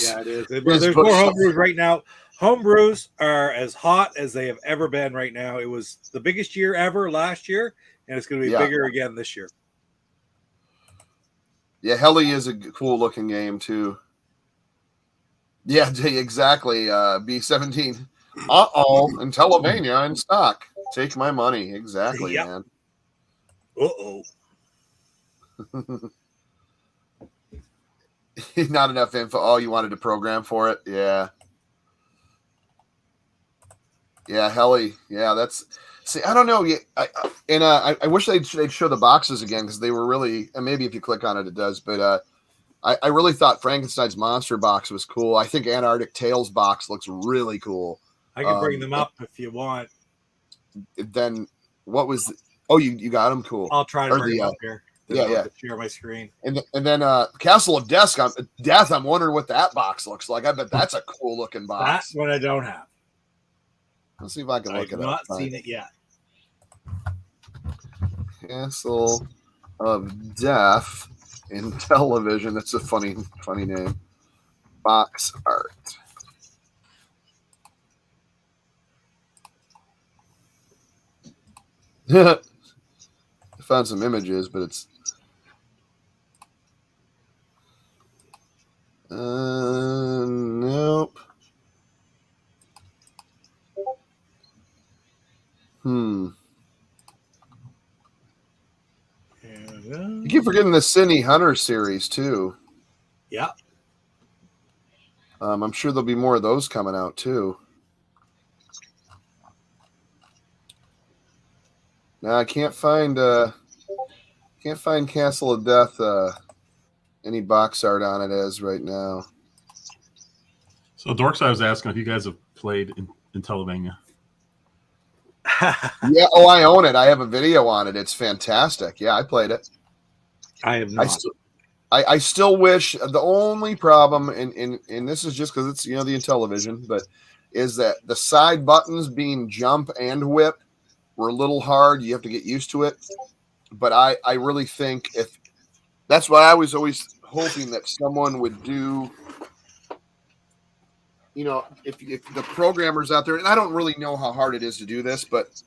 Speaker 3: Yeah, it is. There's more homebrews right now. Homebrews are as hot as they have ever been right now. It was the biggest year ever last year, and it's going to be bigger again this year.
Speaker 1: Yeah, Heli is a cool looking game too. Yeah, exactly. B17. Intellivision in stock. Take my money. Exactly, man. Not enough info. Oh, you wanted to program for it? Yeah. Yeah, Heli. Yeah, that's. See, I don't know. I wish they'd show the boxes again because they were really. And maybe if you click on it, it does. But I really thought Frankenstein's monster box was cool. I think Antarctic Tales box looks really cool.
Speaker 3: I can bring them up if you want.
Speaker 1: Then what was? Oh, you got them. Cool.
Speaker 3: I'll try to bring them up here.
Speaker 1: Yeah.
Speaker 3: Share my screen.
Speaker 1: And then Castle of Death. I'm wondering what that box looks like. I bet that's a cool looking box.
Speaker 3: That's what I don't have.
Speaker 1: Let's see if I can look it up.
Speaker 3: I've not seen it yet.
Speaker 1: Castle of Death in Intellivision. That's a funny name. Box art. I found some images, but it's nope. You keep forgetting the Sidney Hunter series too.
Speaker 3: Yeah.
Speaker 1: I'm sure there'll be more of those coming out too. Now I can't find Castle of Death any box art on it as right now.
Speaker 2: So Dorks, I was asking if you guys have played in Intellivision.
Speaker 1: Yeah, I own it. I have a video on it. It's fantastic. Yeah, I played it.
Speaker 3: I have not.
Speaker 1: I still wish the only problem, and this is just because it's the Intellivision, but is that the side buttons being jump and whip were a little hard. You have to get used to it. But I really think that's why I was always hoping that someone would do. If the programmers out there, and I don't really know how hard it is to do this, but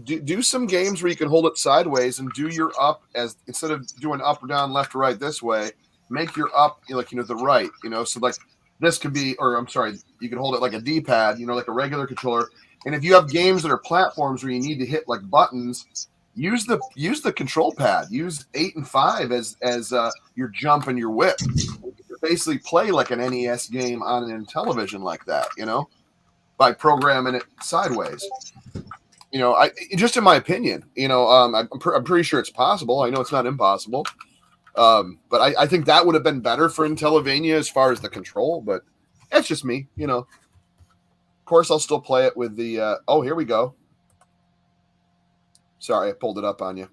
Speaker 1: do some games where you can hold it sideways and do your up as instead of doing up or down, left or right this way, make your up the right, so like this could be, or I'm sorry, you can hold it like a D-pad, like a regular controller. And if you have games that are platforms where you need to hit like buttons, use the control pad, use 8 and 5 as your jump and your whip. Basically play like an NES game on an Intellivision like that, by programming it sideways. Just in my opinion, I'm pretty sure it's possible. I know it's not impossible. But I think that would have been better for Intellivision as far as the control, but that's just me, Of course, I'll still play it with the, here we go. Sorry, I pulled it up on you.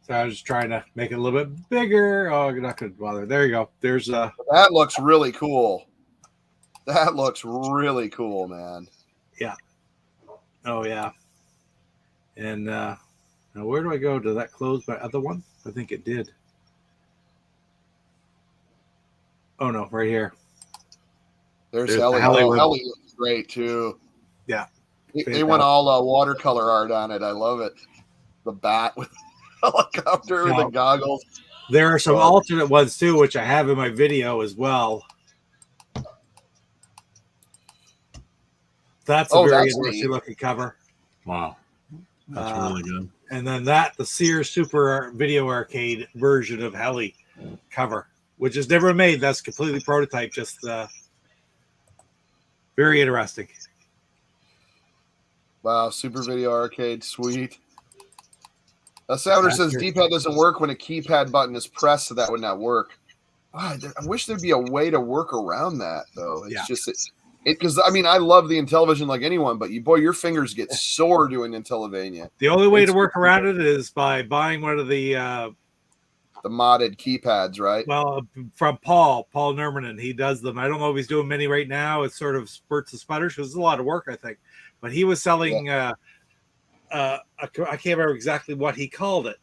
Speaker 3: So I was just trying to make it a little bit bigger. Oh, you're not going to bother. There you go. There's
Speaker 1: that looks really cool. That looks really cool, man.
Speaker 3: Yeah. Oh, yeah. And now where do I go? Did that close my other one? I think it did. Oh, no, right here.
Speaker 1: There's Heli. Heli looks great, too.
Speaker 3: Yeah.
Speaker 1: They went all watercolor art on it. I love it. The bat with helicopter with the goggles.
Speaker 3: There are some alternate ones too, which I have in my video as well. That's a very interesting looking cover.
Speaker 2: Wow, that's really good.
Speaker 3: And then the Sears Super Video Arcade version of Heli cover, which is never made. That's completely prototype. Just very interesting.
Speaker 1: Wow, Super Video Arcade, sweet. Sounder says D-pad doesn't work when a keypad button is pressed, so that would not work. I wish there'd be a way to work around that, though. It's just because I love the Intellivision like anyone, but your fingers get sore doing Intellivision.
Speaker 3: The only way to work around it is by buying one of the
Speaker 1: modded keypads, right?
Speaker 3: Well, from Paul Nermanen, he does them. I don't know if he's doing many right now. It's sort of spurts and sputters because it's a lot of work, I think. But he was selling. I can't remember exactly what he called it,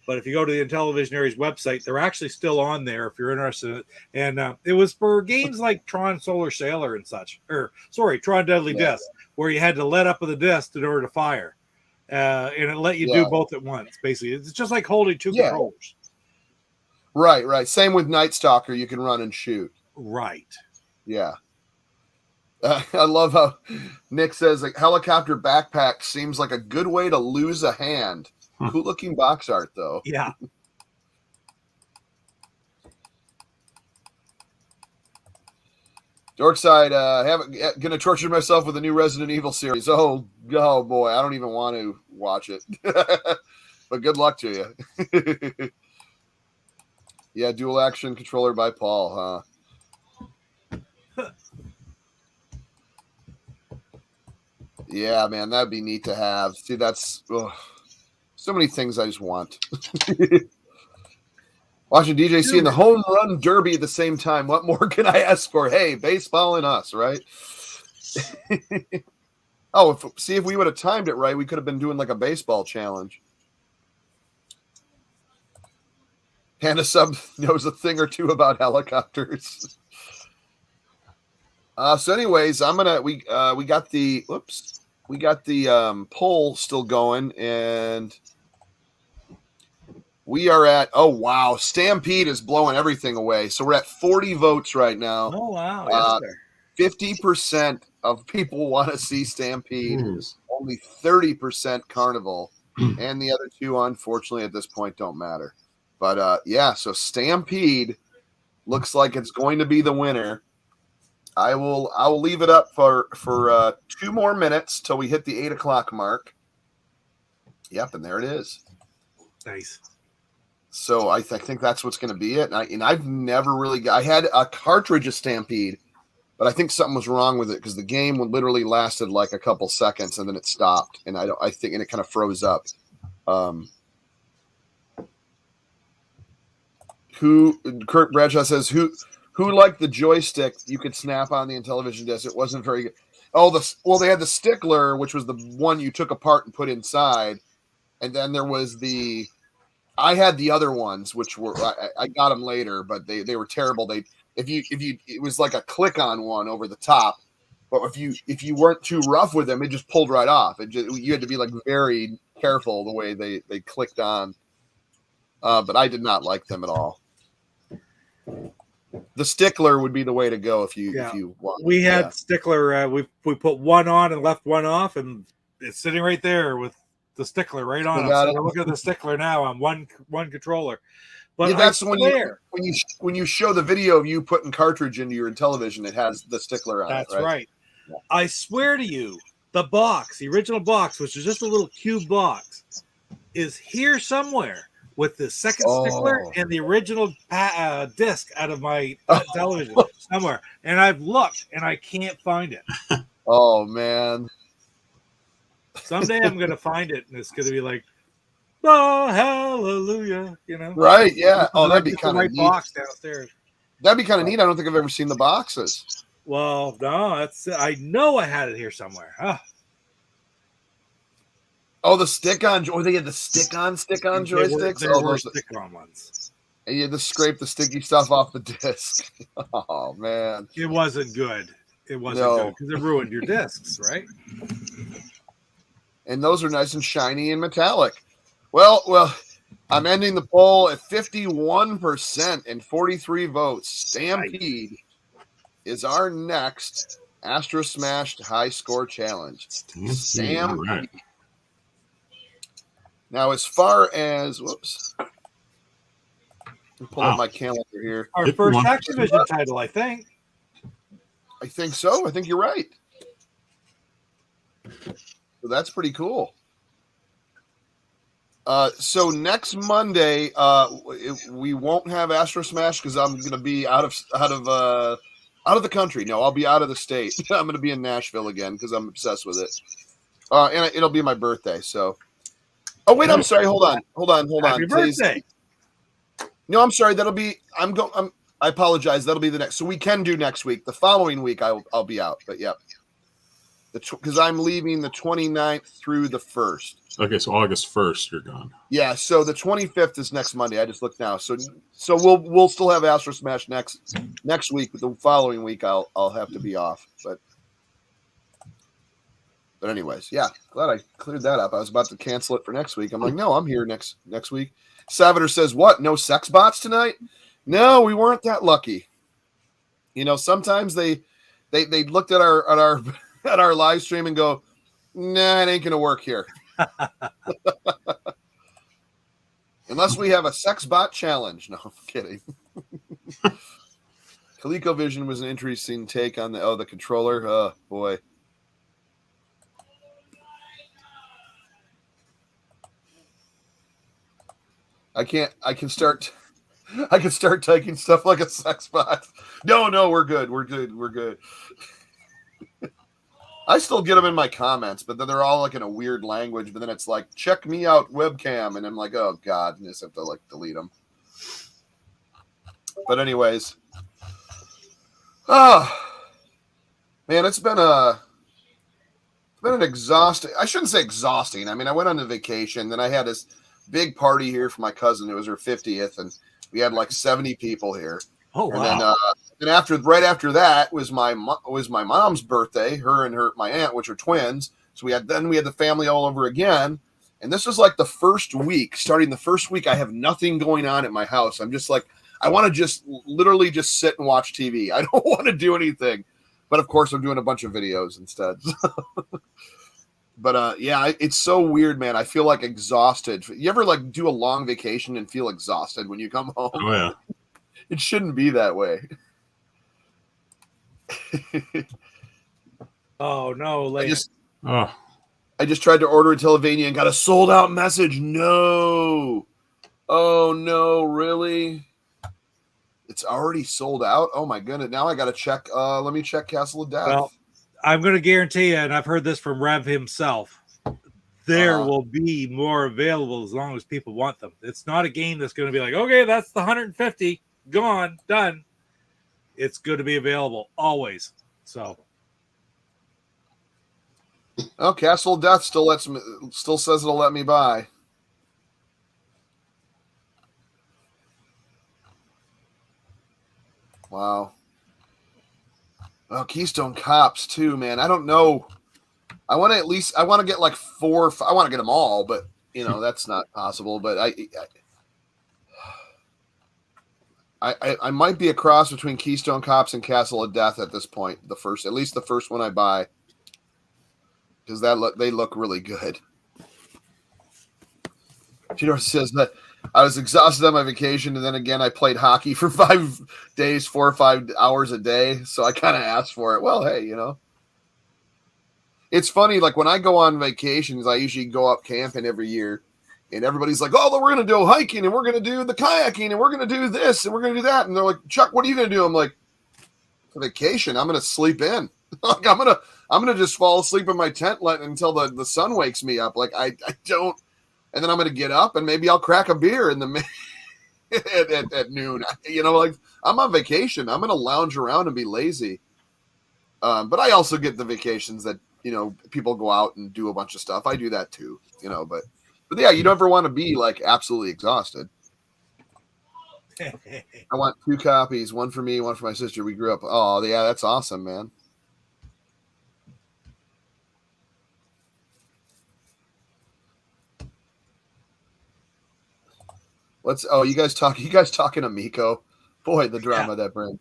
Speaker 3: but if you go to the Intellivisionaries website, they're actually still on there if you're interested in it. And it was for games like Tron Solar Sailor and such, Tron Deadly Disc, where you had to let up of the disc in order to fire, and it let you do both at once. Basically, it's just like holding two controllers.
Speaker 1: Right. Same with Night Stalker. You can run and shoot.
Speaker 3: Right.
Speaker 1: Yeah. I love how Nick says like helicopter backpack seems like a good way to lose a hand. Cool looking box art though.
Speaker 3: Yeah.
Speaker 1: Dorkside, gonna torture myself with a new Resident Evil series. Oh boy, I don't even want to watch it. But good luck to you. Yeah, dual action controller by Paul, huh? Yeah, man, that'd be neat to have. See, that's so many things I just want. Watching DJC in the home run derby at the same time. What more can I ask for? Hey, baseball and us, right? See, if we would have timed it right, we could have been doing like a baseball challenge. Hannah Sub knows a thing or two about helicopters. So anyways, we got the poll still going, and we are at, oh wow, Stampede is blowing everything away. So we're at 40 votes right now.
Speaker 3: Oh wow,
Speaker 1: 50% of people want to see Stampede. Only 30% Carnival, and the other two, unfortunately, at this point don't matter. But yeah, so Stampede looks like it's going to be the winner. I will leave it up for 2 more minutes till we hit the 8 o'clock mark. Yep, and there it is.
Speaker 3: Nice.
Speaker 1: So I think that's what's going to be it. And I've never really I had a cartridge of Stampede, but I think something was wrong with it because the game literally lasted like a couple seconds and then it stopped, and I think it kind of froze up. Kurt Bradshaw says who liked the joystick you could snap on the Intellivision disc? It wasn't very good. They had the Stickler, which was the one you took apart and put inside, and then there was I had the other ones, which were I got them later, but they were terrible. It was like a click-on one over the top, but if you weren't too rough with them, it just pulled right off. You had to be like very careful the way they clicked on. But I did not like them at all. The Stickler would be the way to go if you want.
Speaker 3: We had Stickler. We put one on and left one off, and it's sitting right there with the Stickler right on it. So look at the Stickler now on one controller. But yeah,
Speaker 1: that's when you show the video of you putting cartridge into your Intellivision, it has the Stickler on it.
Speaker 3: That's right. Yeah. I swear to you, the original box, which is just a little cube box, is here somewhere with the second Stickler and the original disc out of my television somewhere. And I've looked and I can't find it.
Speaker 1: Oh man.
Speaker 3: Someday I'm going to find it, and it's going to be like, oh, hallelujah,
Speaker 1: Right, yeah. Oh, that'd be kind of neat.
Speaker 3: Box downstairs.
Speaker 1: That'd be kind of neat. I don't think I've ever seen the boxes.
Speaker 3: Well, no, I know I had it here somewhere.
Speaker 1: Oh, the stick-on. Oh, they had the stick-on joysticks?
Speaker 3: They were stick-on ones.
Speaker 1: And you had to scrape the sticky stuff off the disc. Oh, man.
Speaker 3: It wasn't good. It wasn't good because it ruined your discs, right?
Speaker 1: And those are nice and shiny and metallic. Well, I'm ending the poll at 51% and 43 votes. Stampede is our next AstroSmashed high score challenge. Stampede. Right. Now, as far as pull up my calendar here.
Speaker 3: Our first Activision title, I think.
Speaker 1: I think so. I think you're right. So that's pretty cool. So next Monday, we won't have AstroSmash because I'm going to be out of the country. No, I'll be out of the state. I'm going to be in Nashville again because I'm obsessed with it. And it'll be my birthday. So, oh wait, I'm sorry. Hold on.
Speaker 3: Happy birthday.
Speaker 1: No, I'm sorry. I apologize. That'll be the next. So we can do next week. The following week, I'll be out. But yeah. Because I'm leaving the 29th through the 1st.
Speaker 2: Okay, so August 1st, you're gone.
Speaker 1: Yeah, so the 25th is next Monday. I just looked now. So we'll still have AstroSmash next week, but the following week I'll have to be off. But anyways, yeah, glad I cleared that up. I was about to cancel it for next week. I'm like, no, I'm here next week. Savater says, what? No sex bots tonight? No, we weren't that lucky. Sometimes they looked at our live stream and go, nah, it ain't gonna work here. Unless we have a sex bot challenge. No, I'm kidding. ColecoVision was an interesting take on the controller. Oh boy. I can start typing stuff like a sex bot. No, we're good. I still get them in my comments, but then they're all like in a weird language. But then it's like, check me out webcam. And I'm like, oh God, and I just have to like delete them. But anyways, man, it's been an exhausting. I shouldn't say exhausting. I mean, I went on a vacation, then I had this big party here for my cousin. It was her 50th, and we had like 70 people here.
Speaker 3: Oh wow!
Speaker 1: And then right after that was my mom's birthday. Her and my aunt, which are twins. So we had the family all over again. And this was like the first week. Starting the first week, I have nothing going on at my house. I'm just like, I want to just literally just sit and watch TV. I don't want to do anything. But of course, I'm doing a bunch of videos instead. But yeah, it's so weird, man. I feel like exhausted. You ever like do a long vacation and feel exhausted when you come home?
Speaker 2: Oh yeah.
Speaker 1: It shouldn't be that way.
Speaker 3: Oh no,
Speaker 1: I just tried to order Intellivision and got a sold out message. No. Oh no, really? It's already sold out? Oh my goodness. Now I gotta check. Let me check Castle of Death.
Speaker 3: Well, I'm gonna guarantee you, and I've heard this from Rev himself, there will be more available as long as people want them. It's not a game that's gonna be like, okay, that's the 150, gone, done. It's going to be available always. So,
Speaker 1: oh, Castle of Death still says it'll let me buy. Wow. Oh, Keystone Cops too, man. I don't know. I want to get like 4. I want to get them all, but you know that's not possible. But I might be a cross between Keystone Cops and Castle of Death at this point. At least the first one I buy, because they look really good. Peter says that I was exhausted on my vacation, and then again I played hockey for 5 days, 4 or 5 hours a day. So I kind of asked for it. Well, hey, you know, it's funny. Like when I go on vacations, I usually go up camping every year. And everybody's like, oh, we're going to do hiking, and we're going to do the kayaking, and we're going to do this, and we're going to do that. And they're like, Chuck, what are you going to do? I'm like, for vacation, I'm going to sleep in. Like, I'm going to just fall asleep in my tent until the sun wakes me up. Like, I don't. And then I'm going to get up, and maybe I'll crack a beer in the at noon. You know, like, I'm on vacation. I'm going to lounge around and be lazy. But I also get the vacations that, you know, people go out and do a bunch of stuff. I do that too, you know, but yeah, you don't ever want to be like absolutely exhausted. I want 2 copies, one for me, one for my sister. We grew up. Oh, yeah, that's awesome, man. You guys talking to Miko? Boy, the drama that brings.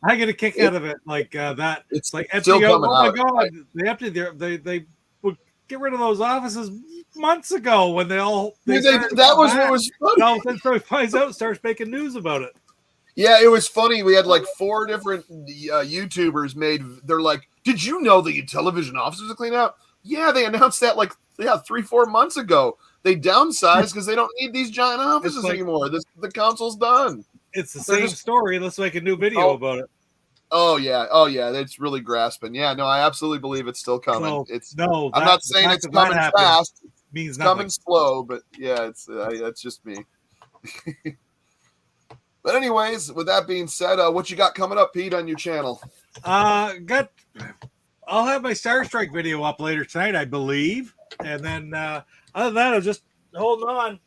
Speaker 3: I get a kick out of it, like that. It's like
Speaker 1: still
Speaker 3: FTO,
Speaker 1: coming
Speaker 3: oh my
Speaker 1: out.
Speaker 3: God, they emptied they would get rid of those offices months ago when that was what was funny. All of a sudden, so he finds out, starts making news about it.
Speaker 1: Yeah, it was funny. We had like 4 different YouTubers they're like, did you know the Intellivision offices are cleaned out? Yeah, they announced that like 3-4 months ago. They downsized because they don't need these giant offices anymore. The console's done.
Speaker 3: It's the same story. Let's make a new video about it.
Speaker 1: Oh yeah, that's really grasping. Yeah, no, I absolutely believe it's still coming. I'm not saying it's coming fast. It's coming slow, but yeah, that's just me. But anyways, with that being said, what you got coming up, Pete, on your channel?
Speaker 3: I'll have my Star Strike video up later tonight, I believe, and then other than that, I'll just hold on.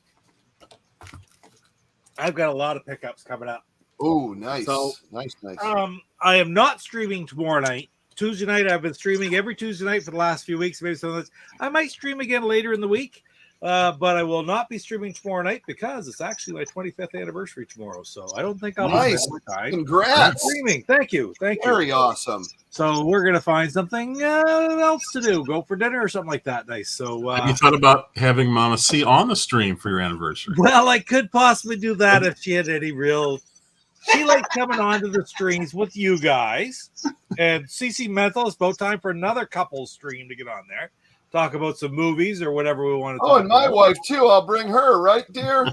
Speaker 3: I've got a lot of pickups coming up.
Speaker 1: Oh, nice.
Speaker 3: So,
Speaker 1: nice.
Speaker 3: I am not streaming tomorrow night. Tuesday night, I've been streaming every Tuesday night for the last few weeks. Maybe some of this. I might stream again later in the week, but I will not be streaming tomorrow night because it's actually my 25th anniversary tomorrow. So I don't think I'll be time.
Speaker 1: Congrats!
Speaker 3: Streaming. Thank you.
Speaker 1: Very awesome.
Speaker 3: So we're gonna find something else to do. Go for dinner or something like that. Nice. So
Speaker 2: have you thought about having Mama C on the stream for your anniversary?
Speaker 3: Well, I could possibly do that if she had any real She likes coming onto the streams with you guys. And CC Menthol, it's about time for another couple stream to get on there. Talk about some movies or whatever we want to talk about.
Speaker 1: Oh, and my wife, too. I'll bring her, right, dear?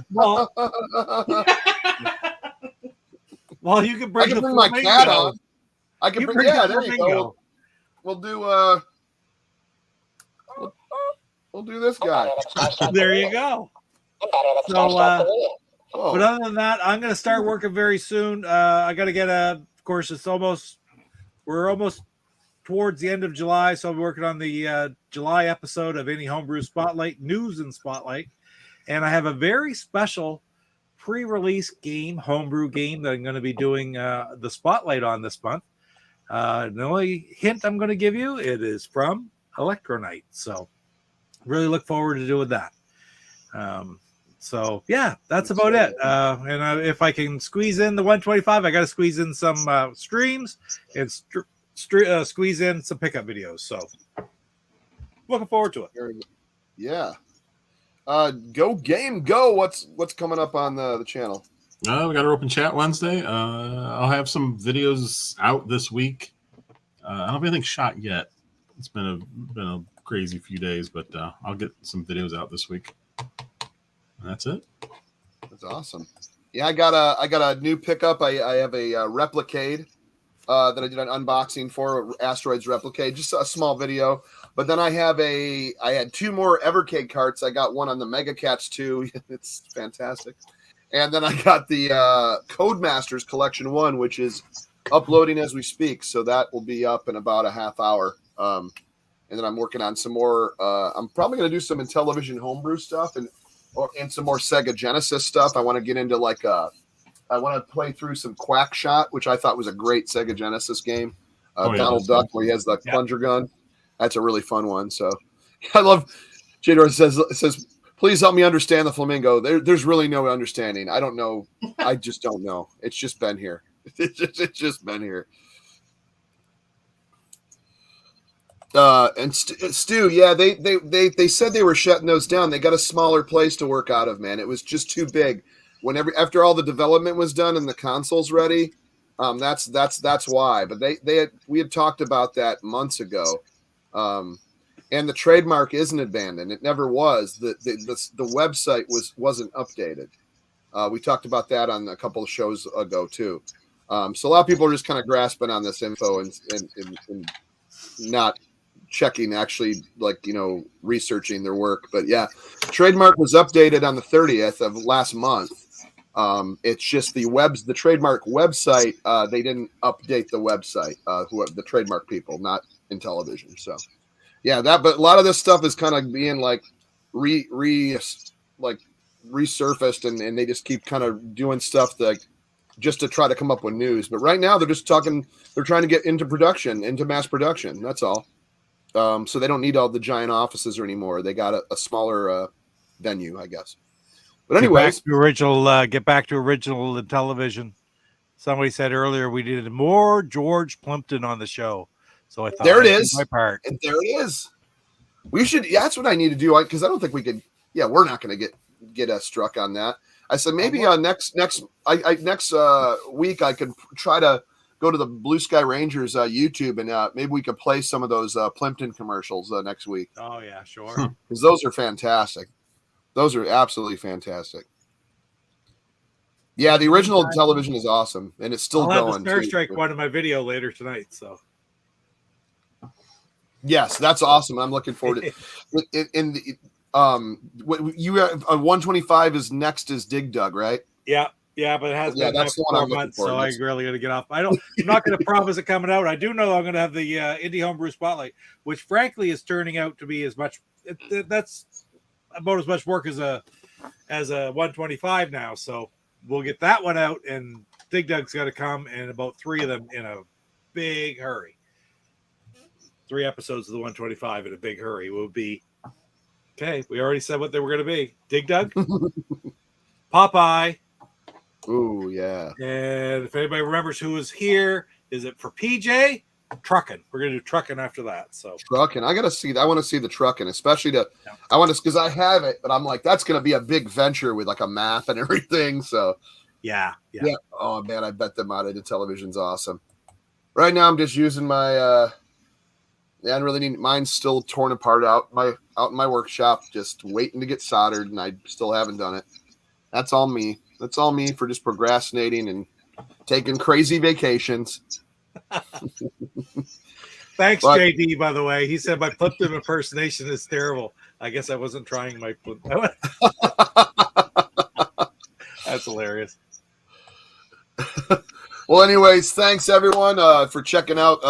Speaker 3: Well, you can bring,
Speaker 1: my cat on. I can bring there you go. We'll do we'll do this guy.
Speaker 3: There you go. So but other than that, I'm going to start working very soon. I got to get of course, we're almost towards the end of July, so I'm working on the July episode of Any Homebrew Spotlight, News and Spotlight. And I have a very special pre-release game, homebrew game, that I'm going to be doing the Spotlight on this month. The only hint I'm going to give you, it is from Electronite. So really look forward to doing that. So yeah, that's about it. And if I can squeeze in the 125, I got to squeeze in some streams and squeeze in some pickup videos. So looking forward to it.
Speaker 1: Yeah. Go game, go. What's coming up on the channel?
Speaker 2: We got our open chat Wednesday. I'll have some videos out this week. I don't have anything shot yet. It's been a crazy few days, but I'll get some videos out this week. And that's it.
Speaker 1: That's awesome. Yeah, I got a new pickup. I have a Replicade that I did an unboxing for, Asteroids Replicade, just a small video. But then I had two more Evercade carts. I got one on the Mega Cats 2. It's fantastic. And then I got the Codemasters Collection 1, which is uploading as we speak. So that will be up in about a half hour. And then I'm working on some more. I'm probably going to do some Intellivision homebrew stuff and some more Sega Genesis stuff. I want to get into I want to play through some Quack Shot, which I thought was a great Sega Genesis game. Donald Duck, where he has the plunger gun. That's a really fun one. So I love Jador says, please help me understand the flamingo. There's really no understanding. I don't know. I just don't know. It's just been here. It's just been here. And Stu, yeah, they said they were shutting those down. They got a smaller place to work out of, man. It was just too big. After all the development was done and the console's ready, that's why. But we had talked about that months ago. And the trademark isn't abandoned. It never was. The website wasn't updated. We talked about that on a couple of shows ago too. So a lot of people are just kind of grasping on this info and not checking, actually, researching their work. But yeah, trademark was updated on the 30th of last month. It's just the trademark website. They didn't update the website. The trademark people, not Intellivision. So yeah, but a lot of this stuff is kind of being resurfaced, and they just keep kind of doing stuff just to try to come up with news. But right now they're trying to get into mass production. That's all. So they don't need all the giant offices anymore. They got a smaller venue, I guess. But anyways,
Speaker 3: get back to original Intellivision. Somebody said earlier we needed more George Plimpton on the show. So I thought
Speaker 1: there it is.
Speaker 3: My part.
Speaker 1: And there it is. We should. Yeah, that's what I need to do. Because I don't think we could. Yeah, we're not going to get struck on that. I said maybe next week I could try to go to the Blue Sky Rangers YouTube and maybe we could play some of those Plimpton commercials next week.
Speaker 3: Oh yeah, sure.
Speaker 1: Because those are fantastic. Those are absolutely fantastic. Yeah, the original Intellivision is awesome, and it's still
Speaker 3: I'll
Speaker 1: going.
Speaker 3: have the Star Strike one in my video later tonight. So.
Speaker 1: Yes, that's awesome. I'm looking forward to it. What you have 125 is next is Dig Dug, right?
Speaker 3: Yeah, but it has been
Speaker 1: that's the one
Speaker 3: 4 months, so I really got to get off. I'm not going to promise it coming out. I do know I'm going to have the Indie Homebrew Spotlight, which frankly is turning out to be as much. That's about as much work as a 125 now. So we'll get that one out, and Dig Dug's got to come, and about 3 of them in a big hurry. 3 episodes of the 125 in a big hurry will be okay. We already said what they were going to be. Dig Dug, Popeye.
Speaker 1: Ooh, yeah.
Speaker 3: And if anybody remembers who was here, is it for PJ? Trucking. We're going to do trucking after that. So
Speaker 1: trucking. I want to see the trucking, especially because I have it, but I'm like, that's going to be a big venture with a map and everything. So
Speaker 3: Yeah.
Speaker 1: Oh man, I bet them out. Intellivision's awesome. Right now, I'm just using my. I don't really need. Mine's still torn apart out in my workshop, just waiting to get soldered, and I still haven't done it. That's all me. That's all me for just procrastinating and taking crazy vacations.
Speaker 3: Thanks, JD, by the way. He said my Plimpton impersonation is terrible. I guess I wasn't trying my Plimpton. That's hilarious.
Speaker 1: Well, anyways, thanks everyone for checking out.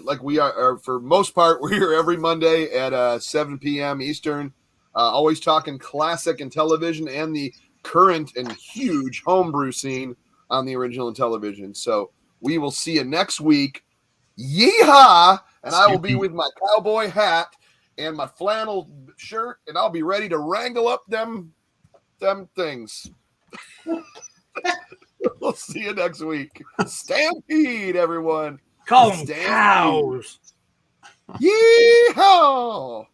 Speaker 1: Like we are, for most part, we're here every Monday at 7 p.m. Eastern. Always talking classic Intellivision and the current and huge homebrew scene on the original Intellivision. So we will see you next week. Yeehaw! And I will be with my cowboy hat and my flannel shirt, and I'll be ready to wrangle up them things. We'll see you next week. Stampede, everyone.
Speaker 3: Call them cows.
Speaker 1: Yeehaw!